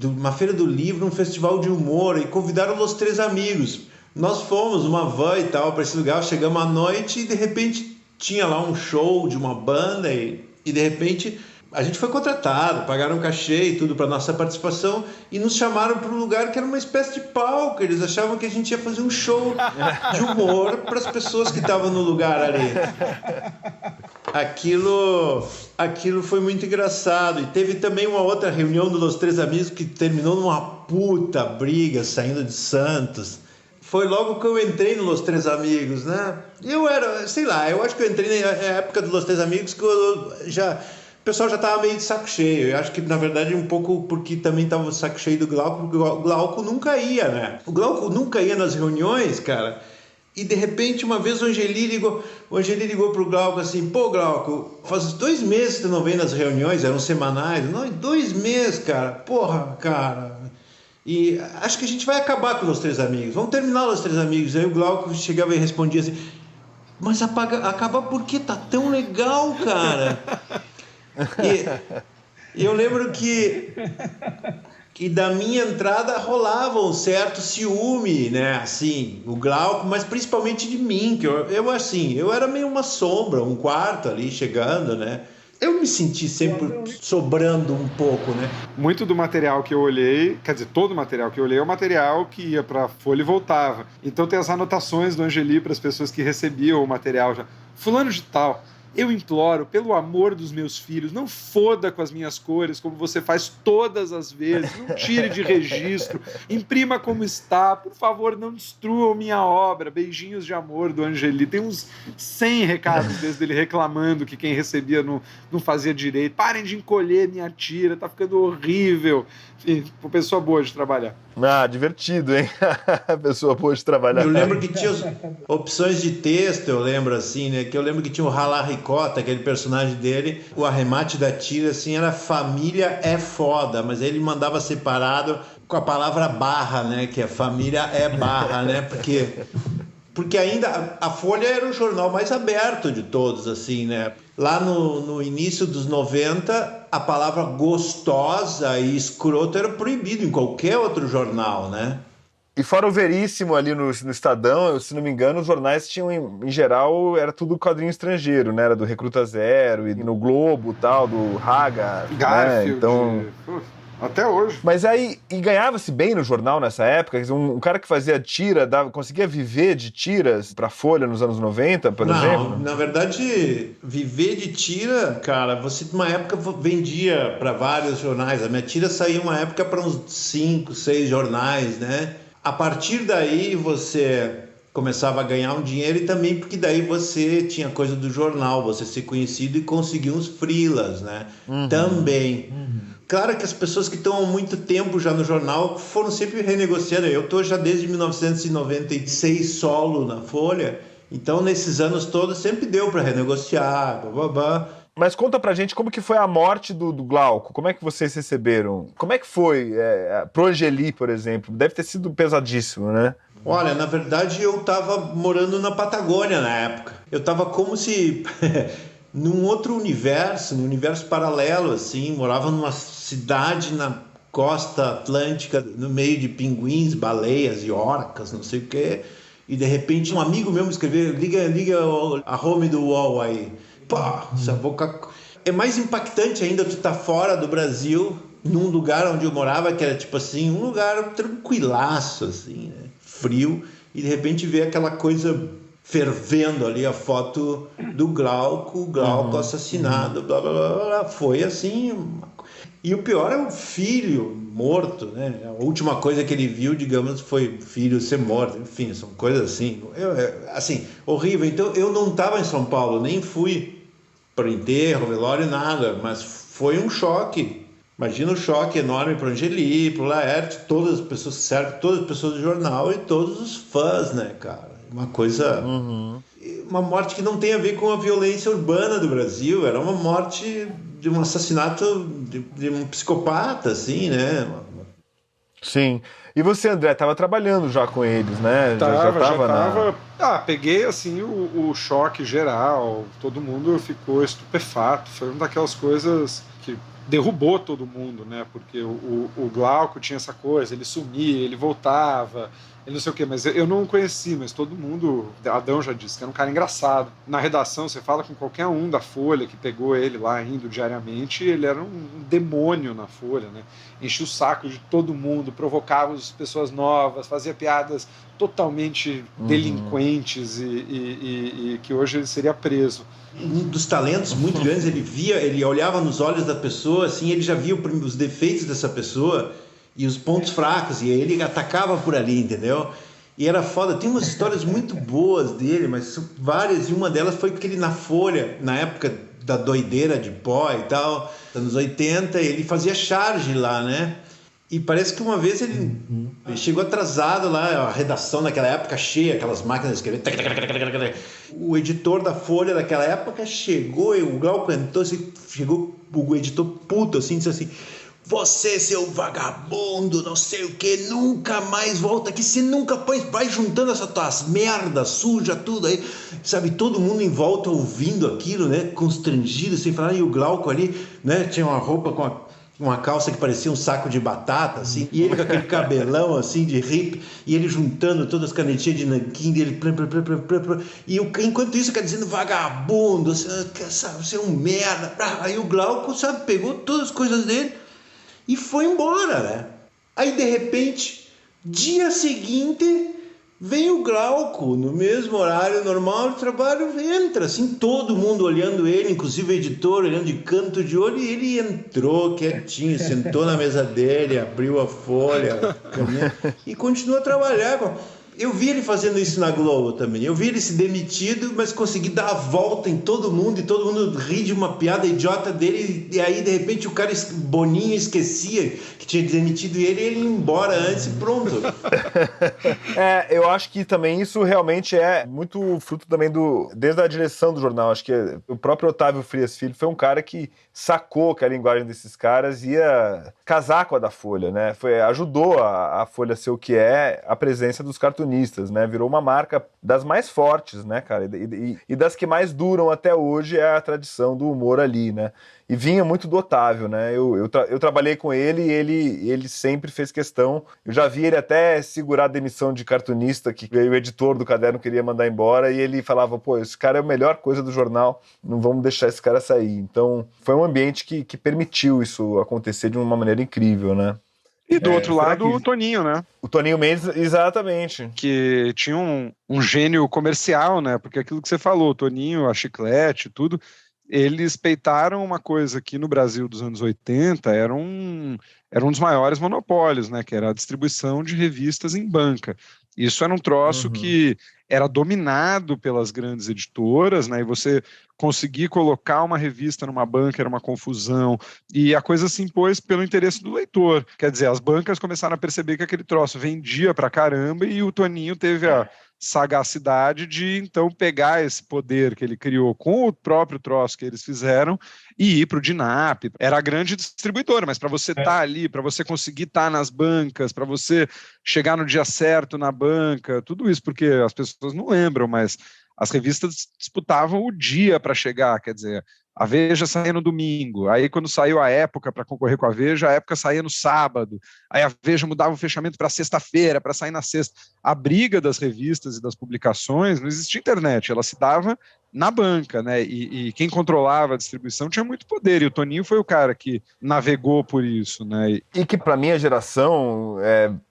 uma feira do livro, um festival de humor, e convidaram os 3 amigos. Nós fomos, uma van e tal, para esse lugar, chegamos à noite e de repente tinha lá um show de uma banda e de repente a gente foi contratado, pagaram um cachê e tudo para nossa participação e nos chamaram para um lugar que era uma espécie de palco. Eles achavam que a gente ia fazer um show de humor para as pessoas que estavam no lugar ali. Aquilo foi muito engraçado. E teve também uma outra reunião dos 3 amigos que terminou numa puta briga saindo de Santos. Foi logo que eu entrei no Los 3 Amigos, né? Eu era, sei lá, eu acho que eu entrei na época dos Los 3 Amigos que o pessoal já estava meio de saco cheio. Eu acho que, na verdade, um pouco porque também estava de saco cheio do Glauco, porque o Glauco nunca ia, né? O Glauco nunca ia nas reuniões, cara. E, de repente, uma vez o Angeli ligou pro Glauco assim, pô, Glauco, faz 2 meses que tu não vem nas reuniões, eram semanais. Não, 2 meses, cara. Porra, cara... E acho que a gente vai acabar com os 3 Amigos. Vamos terminar os 3 Amigos. Aí o Glauco chegava e respondia assim, mas acaba porque tá tão legal, cara. E eu lembro que da minha entrada rolava um certo ciúme, né? Assim, o Glauco, mas principalmente de mim, que eu era meio uma sombra, um quarto ali chegando, né? Eu me senti sempre sobrando um pouco, né? Muito do material que eu olhei, quer dizer, todo o material que eu olhei é o material que ia para a Folha e voltava. Então tem as anotações do Angeli para as pessoas que recebiam o material já. Fulano de tal, eu imploro, pelo amor dos meus filhos, não foda com as minhas cores, como você faz todas as vezes, não tire de registro, imprima como está, por favor, não destruam minha obra, beijinhos de amor do Angeli. Tem uns 100 recados desde ele reclamando que quem recebia não fazia direito, parem de encolher minha tira, tá ficando horrível. Enfim, uma pessoa boa de trabalhar. Divertido, hein? Pessoa boa de trabalhar. Eu lembro que tinha opções de texto, eu lembro assim, né? Que eu lembro que tinha o Rala Ricota, aquele personagem dele, o arremate da tira, assim, era família é foda, mas ele mandava separado com a palavra barra, né? Que é família é barra, né? Porque ainda a Folha era o jornal mais aberto de todos, assim, né? Lá no início dos 90, a palavra gostosa e escroto era proibido em qualquer outro jornal, né? E fora o Veríssimo ali no Estadão, se não me engano, os jornais tinham, em geral, era tudo quadrinho estrangeiro, né? Era do Recruta Zero, e no Globo, tal, do Haga, Garfield, né? Então... Até hoje. Mas aí, e ganhava-se bem no jornal nessa época? Um cara que fazia tira, conseguia viver de tiras pra Folha nos anos 90, por exemplo? Não, na verdade, viver de tira, cara, você numa época vendia pra vários jornais. A minha tira saía uma época para uns 5, 6 jornais, né? A partir daí, você começava a ganhar um dinheiro, e também porque daí você tinha coisa do jornal, você ser conhecido e conseguir uns freelas, né? Também. Claro que as pessoas que estão há muito tempo já no jornal foram sempre renegociando. Eu estou já desde 1996 solo na Folha, então nesses anos todos sempre deu para renegociar, bababá. Mas conta pra gente como que foi a morte do Glauco. Como é que vocês receberam? Como é que foi pro Angeli, por exemplo? Deve ter sido pesadíssimo, né? Olha, na verdade eu estava morando na Patagônia na época. Eu estava como se num outro universo, num universo paralelo, assim. Morava numa cidade na costa atlântica, no meio de pinguins, baleias e orcas, não sei o quê. E de repente um amigo meu me escreveu: liga a home do UOL aí. Pá, essa boca... É mais impactante ainda tu estar fora do Brasil, num lugar onde eu morava, que era tipo assim, um lugar tranquilaço, assim, né? Frio, e de repente ver aquela coisa fervendo ali, a foto do Glauco assassinado, blá, blá, blá, blá. Foi assim... E o pior é o filho morto, né? A última coisa que ele viu, digamos, foi o filho ser morto. Enfim, são coisas assim, assim, horrível. Então, eu não estava em São Paulo, nem fui para o enterro, velório, nada, mas foi um choque. Imagina o choque enorme para o Angeli, para o Laerte, todas as pessoas que servem, todas as pessoas do jornal e todos os fãs, né, cara? Uma coisa... Uma morte que não tem a ver com a violência urbana do Brasil, era uma morte de um assassinato de um psicopata, assim, né? Sim. E você, André, estava trabalhando já com eles, né? Já tava. Peguei, assim, o choque geral, todo mundo ficou estupefato, foi uma daquelas coisas que derrubou todo mundo, né? Porque o Glauco tinha essa coisa, ele sumia, ele voltava, ele não sei o quê, mas eu não o conheci, mas todo mundo, Adão já disse que era um cara engraçado. Na redação, você fala com qualquer um da Folha que pegou ele lá indo diariamente, ele era um demônio na Folha, né? Enchia o saco de todo mundo, provocava as pessoas novas, fazia piadas totalmente delinquentes e que hoje ele seria preso. Um dos talentos muito grandes, ele olhava nos olhos da pessoa, assim, ele já via os defeitos dessa pessoa e os pontos fracos, e ele atacava por ali, entendeu? E era foda. Tem umas histórias muito boas dele, mas várias, e uma delas foi que ele na Folha, na época da doideira de pó e tal, anos 80, ele fazia charge lá, né? E parece que uma vez ele chegou atrasado lá, a redação naquela época cheia, aquelas máquinas de escrever. O editor da Folha daquela época chegou, e o Glauco cantou, chegou o editor puto, assim, disse assim: você, seu vagabundo, não sei o que, nunca mais volta aqui, você nunca vai juntando essas tuas merdas, suja, tudo aí, sabe, todo mundo em volta ouvindo aquilo, né, constrangido, sem falar, e o Glauco ali, né, tinha uma roupa com uma calça que parecia um saco de batata, assim, e ele com aquele cabelão, assim, de hippie, e ele juntando todas as canetinhas de nanquim dele, e enquanto isso, o cara dizendo: vagabundo, você é um merda. Aí o Glauco, sabe, pegou todas as coisas dele e foi embora, né? Aí, de repente, dia seguinte, vem o Glauco, no mesmo horário normal do trabalho, entra, assim, todo mundo olhando ele, inclusive o editor, olhando de canto de olho, e ele entrou quietinho, sentou na mesa dele, abriu a Folha, e continuou a trabalhar. Eu vi ele fazendo isso na Globo também. Eu vi ele se demitido, mas consegui dar a volta em todo mundo, e todo mundo ri de uma piada idiota dele, e aí, de repente, o cara, Boninho, esquecia que tinha demitido ele, e ele ia embora antes e pronto. Eu acho que também isso realmente é muito fruto também desde a direção do jornal. Acho que o próprio Otávio Frias Filho foi um cara que sacou que a linguagem desses caras ia casar com a da Folha, né? Ajudou a Folha a ser o que é a presença dos cartunistas, né? Virou uma marca das mais fortes, né, cara? E das que mais duram até hoje é a tradição do humor ali, né? E vinha muito do Otávio, né? Eu trabalhei com ele e ele sempre fez questão. Eu já vi ele até segurar a demissão de cartunista, que o editor do caderno queria mandar embora, e ele falava: pô, esse cara é a melhor coisa do jornal, não vamos deixar esse cara sair. Então, foi um ambiente que permitiu isso acontecer de uma maneira incrível, né? E do outro lado, o Toninho, né? O Toninho Mendes, exatamente. Que tinha um gênio comercial, né? Porque aquilo que você falou, o Toninho, a Chiclete, tudo, eles peitaram uma coisa que no Brasil dos anos 80 era um dos maiores monopólios, né? Que era a distribuição de revistas em banca. Isso era um troço que era dominado pelas grandes editoras, né? E você conseguir colocar uma revista numa banca era uma confusão, e a coisa se impôs pelo interesse do leitor. Quer dizer, as bancas começaram a perceber que aquele troço vendia pra caramba, e o Toninho teve a sagacidade de, então, pegar esse poder que ele criou com o próprio troço que eles fizeram e ir para o DINAP. Era a grande distribuidora, mas para você estar ali, para você conseguir estar nas bancas, para você chegar no dia certo na banca, tudo isso, porque as pessoas não lembram, mas as revistas disputavam o dia para chegar, quer dizer, a Veja saía no domingo, aí quando saiu a Época para concorrer com a Época saía no sábado, aí a Veja mudava o fechamento para sexta-feira, para sair na sexta. A briga das revistas e das publicações, não existia internet, ela se dava na banca, né? E quem controlava a distribuição tinha muito poder, e o Toninho foi o cara que navegou por isso, né? E que para minha geração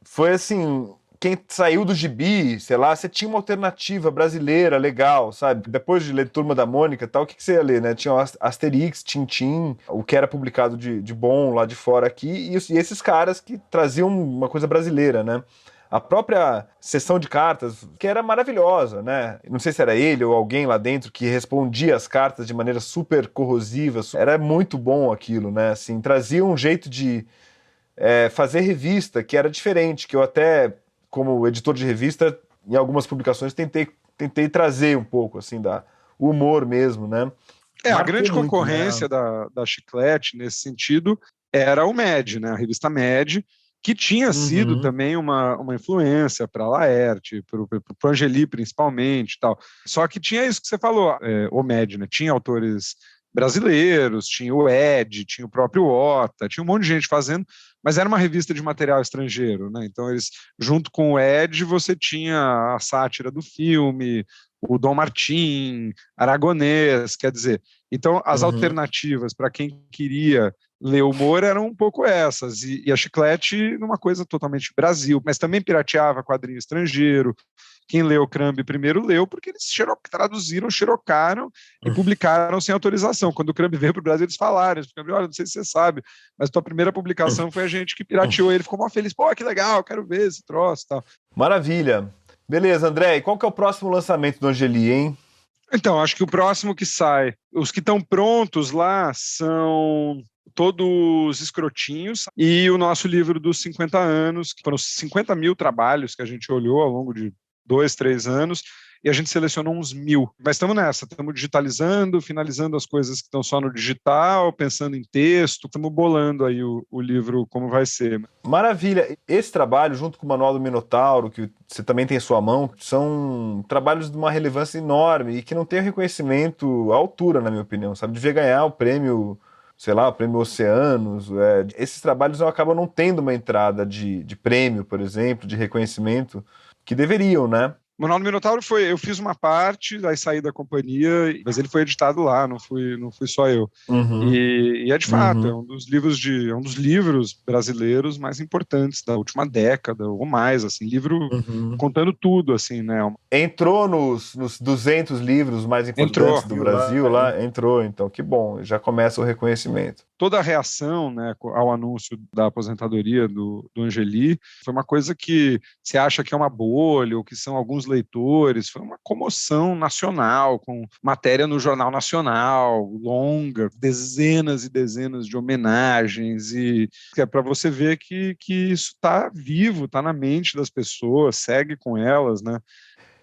foi assim... Quem saiu do gibi, sei lá, você tinha uma alternativa brasileira, legal, sabe? Depois de ler Turma da Mônica e tal, o que você ia ler, né? Tinha Asterix, Tintim, o que era publicado de bom lá de fora aqui, e esses caras que traziam uma coisa brasileira, né? A própria sessão de cartas, que era maravilhosa, né? Não sei se era ele ou alguém lá dentro que respondia as cartas de maneira super corrosiva. Era muito bom aquilo, né? Assim, trazia um jeito de fazer revista que era diferente, que eu até... como editor de revista, em algumas publicações tentei trazer um pouco, assim, o humor mesmo, né? A grande concorrência da Chiclete, nesse sentido, era o Mad, né? A revista Mad, que tinha sido também uma influência para a Laerte, para o Angeli, principalmente, e tal. Só que tinha isso que você falou, o Mad, né? Tinha autores brasileiros, tinha o Ed, tinha o próprio Ota, tinha um monte de gente fazendo, mas era uma revista de material estrangeiro, né? Então eles, junto com o Ed, você tinha a sátira do filme, o Dom Martim, Aragonês, quer dizer, então as alternativas para quem queria ler humor eram um pouco essas, e a Chiclete numa coisa totalmente Brasil, mas também pirateava quadrinho estrangeiro. Quem leu o Crumb primeiro leu, porque eles traduziram, xerocaram e publicaram sem autorização. Quando o Crumb veio para o Brasil, eles falaram, olha, não sei se você sabe, mas tua primeira publicação foi a gente que pirateou. Ele ficou mó feliz, pô, que legal, quero ver esse troço e tal. Maravilha. Beleza, André, e qual que é o próximo lançamento do Angeli, hein? Então, acho que o próximo que sai, os que estão prontos lá são todos escrotinhos, e o nosso livro dos 50 anos, que foram 50 mil trabalhos que a gente olhou ao longo de 2, 3 anos, e a gente selecionou uns 1000. Mas estamos nessa, estamos digitalizando, finalizando as coisas que estão só no digital, pensando em texto, estamos bolando aí o livro como vai ser. Maravilha! Esse trabalho, junto com o Manual do Minotauro, que você também tem em sua mão, são trabalhos de uma relevância enorme e que não tem reconhecimento à altura, na minha opinião, sabe? Devia ganhar o prêmio, sei lá, o prêmio Oceanos. Esses trabalhos acabam não tendo uma entrada de prêmio, por exemplo, de reconhecimento, que deveriam, né? O Manual do Minotauro eu fiz uma parte, aí saí da companhia, mas ele foi editado lá, não fui só eu. E é de fato, é um dos livros brasileiros mais importantes da última década, ou mais, assim, livro contando tudo, assim, né? Entrou nos 200 livros mais importantes do Brasil, lá, entrou, então, que bom, já começa o reconhecimento. Toda a reação, né, ao anúncio da aposentadoria do Angeli foi uma coisa que você acha que é uma bolha, ou que são alguns leitores, foi uma comoção nacional, com matéria no Jornal Nacional, longa, dezenas e dezenas de homenagens, e é para você ver que isso está vivo, está na mente das pessoas, segue com elas, né?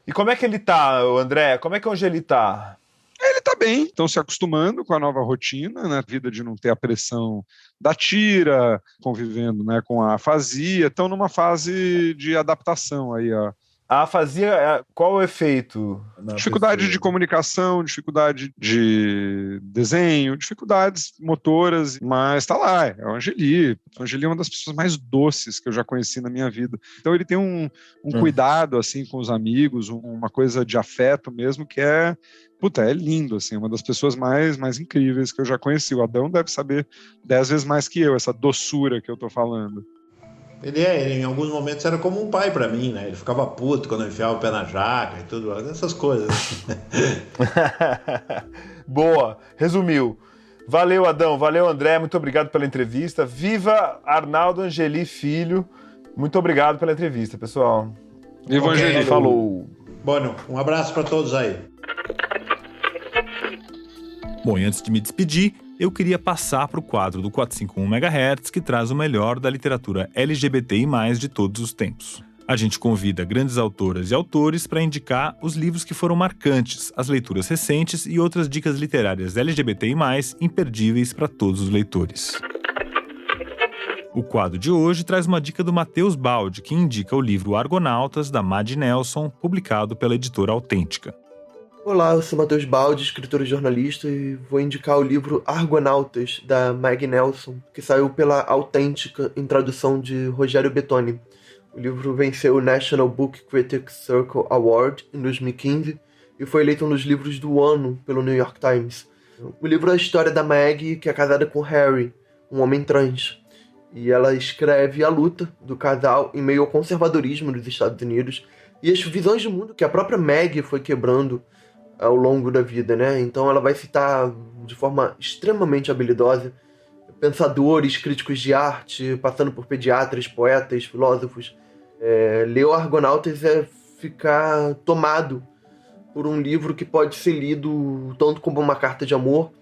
E como é que ele tá, André? Como é que o Angeli tá? Ele está bem, estão se acostumando com a nova rotina, né? A vida de não ter a pressão da tira, convivendo, né, com a afasia, estão numa fase de adaptação aí, ó. A afasia, qual o efeito? Dificuldade de comunicação, dificuldade de desenho, dificuldades motoras, mas tá lá, é o Angeli. O Angeli é uma das pessoas mais doces que eu já conheci na minha vida. Então ele tem um cuidado, assim, com os amigos, uma coisa de afeto mesmo, que é lindo, assim, uma das pessoas mais incríveis que eu já conheci. O Adão deve saber 10 vezes mais que eu, essa doçura que eu tô falando. Ele em alguns momentos era como um pai pra mim, né? Ele ficava puto quando eu enfiava o pé na jaca e tudo, essas coisas. Boa, resumiu. Valeu, Adão, valeu, André, muito obrigado pela entrevista. Viva Arnaldo Angeli Filho, muito obrigado pela entrevista, pessoal. Viva Angeli. Falou. Bueno, um abraço para todos aí. Bom, e antes de me despedir, eu queria passar para o quadro do 451 MHz, que traz o melhor da literatura LGBTI+, de todos os tempos. A gente convida grandes autoras e autores para indicar os livros que foram marcantes, as leituras recentes e outras dicas literárias LGBTI+, imperdíveis para todos os leitores. O quadro de hoje traz uma dica do Matheus Baldi, que indica o livro Argonautas, da Maddy Nelson, publicado pela editora Autêntica. Olá, eu sou Matheus Baldi, escritor e jornalista, e vou indicar o livro Argonautas, da Maddy Nelson, que saiu pela Autêntica, em tradução de Rogério Bettoni. O livro venceu o National Book Critics Circle Award em 2015 e foi eleito um dos livros do ano pelo New York Times. O livro é a história da Maggie, que é casada com Harry, um homem trans. E ela escreve a luta do casal em meio ao conservadorismo dos Estados Unidos e as visões de mundo que a própria Maggie foi quebrando ao longo da vida, né? Então ela vai citar de forma extremamente habilidosa pensadores, críticos de arte, passando por pediatras, poetas, filósofos. Ler o Argonautas é ficar tomado por um livro que pode ser lido tanto como uma carta de amor,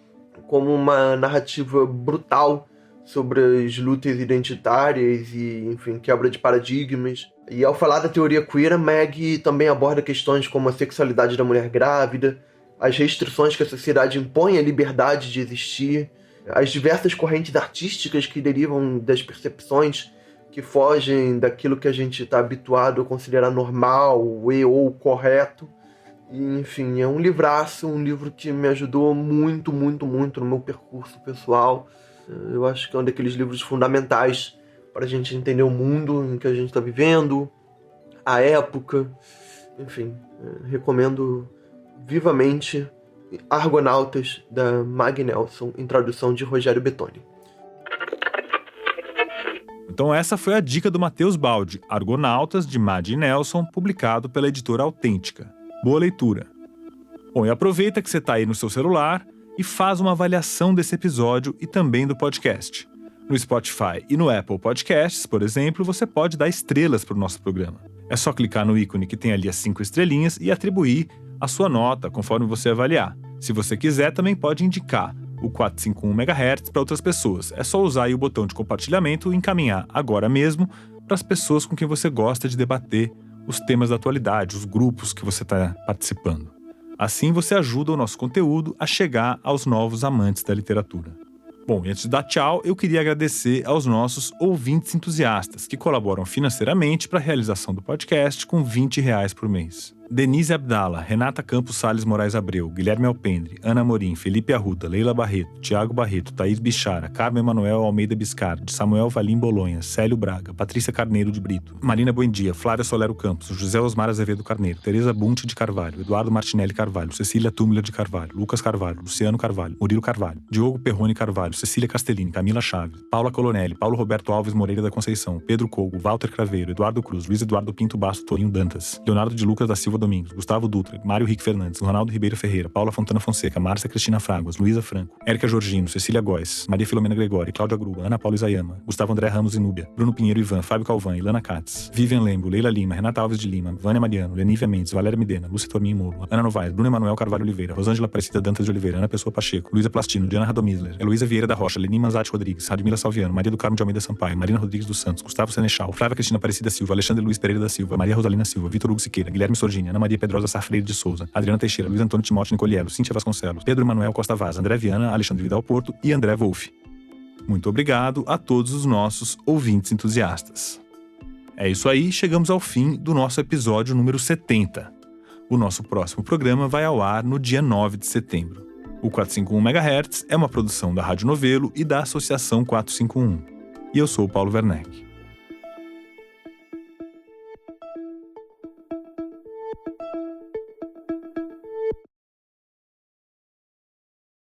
como uma narrativa brutal sobre as lutas identitárias e, enfim, quebra de paradigmas. E ao falar da teoria queer, a Maggie também aborda questões como a sexualidade da mulher grávida, as restrições que a sociedade impõe à liberdade de existir, as diversas correntes artísticas que derivam das percepções que fogem daquilo que a gente está habituado a considerar normal ou correto. E, enfim, é um livraço, um livro que me ajudou muito, muito, muito no meu percurso pessoal. Eu acho que é um daqueles livros fundamentais para a gente entender o mundo em que a gente está vivendo, a época. Enfim, recomendo vivamente Argonautas, da Maddy Nelson, em tradução de Rogério Bettoni. Então essa foi a dica do Matheus Baldi, Argonautas, de Maddy Nelson, publicado pela editora Autêntica. Boa leitura! Bom, e aproveita que você está aí no seu celular e faz uma avaliação desse episódio e também do podcast. No Spotify e no Apple Podcasts, por exemplo, você pode dar estrelas para o nosso programa. É só clicar no ícone que tem ali as 5 estrelinhas e atribuir a sua nota conforme você avaliar. Se você quiser, também pode indicar o 451 MHz para outras pessoas. É só usar aí o botão de compartilhamento e encaminhar agora mesmo para as pessoas com quem você gosta de debater os temas da atualidade, os grupos que você está participando. Assim você ajuda o nosso conteúdo a chegar aos novos amantes da literatura. Bom, e antes de dar tchau, eu queria agradecer aos nossos ouvintes entusiastas que colaboram financeiramente para a realização do podcast com R$20 por mês. Denise Abdala, Renata Campos Salles Moraes Abreu, Guilherme Alpendre, Ana Morim, Felipe Arruda, Leila Barreto, Tiago Barreto, Thaís Bichara, Carmen Emanuel Almeida Biscardi, Samuel Valim Bolonha, Célio Braga, Patrícia Carneiro de Brito, Marina Buendia, Flávia Solero Campos, José Osmar Azevedo Carneiro, Tereza Bunte de Carvalho, Eduardo Martinelli Carvalho, Cecília Túmila de Carvalho, Lucas Carvalho, Luciano Carvalho, Murilo Carvalho, Diogo Perrone Carvalho, Cecília Castellini, Camila Chaves, Paula Colonelli, Paulo Roberto Alves Moreira da Conceição, Pedro Cogo, Walter Craveiro, Eduardo Cruz, Luiz Eduardo Pinto Basto Torinho Dantas, Leonardo de Lucas da Silva Domingos, Gustavo Dutra, Mário Rique Fernandes, Ronaldo Ribeiro Ferreira, Paula Fontana Fonseca, Márcia Cristina Fraguas, Luísa Franco, Érica Jorgino, Cecília Góes, Maria Filomena Gregori, Cláudia Gruba, Ana Paula Isayama, Gustavo André Ramos Inúbia, Bruno Pinheiro Ivan, Fábio Calvan, Ilana Katz, Vivian Lembo, Leila Lima, Renata Alves de Lima, Vânia Mariano, Lenívia Mendes, Valéria Midena, Lúcia Torminho Molo, Ana Novaes, Bruno Emanuel Carvalho Oliveira, Rosângela Aparecida Dantas de Oliveira, Ana Pessoa Pacheco, Luísa Plastino, Diana Radomisler, Heloísa Vieira da Rocha, Leni Manzati Rodrigues, Radmila Salviano, Maria do Carmo de Almeida Sampaio, Marina Rodrigues dos Santos, Gustavo Senechal, Flávia Cristina Aparecida Silva, Alexandre Luiz Pereira da Silva, Maria Rosalina Silva, Vitor Hugo Siqueira, Guilherme Sorgini, Ana Maria Pedrosa Safreire de Souza, Adriana Teixeira, Luiz Antônio Timóteo Nicoliello, Cíntia Vasconcelos, Pedro Emanuel Costa Vaz, André Viana, Alexandre Vidal Porto e André Wolff. Muito obrigado a todos os nossos ouvintes entusiastas. É isso aí, chegamos ao fim do nosso episódio número 70. O nosso próximo programa vai ao ar no dia 9 de setembro. O 451 MHz é uma produção da Rádio Novelo e da Associação 451. E eu sou o Paulo Werneck.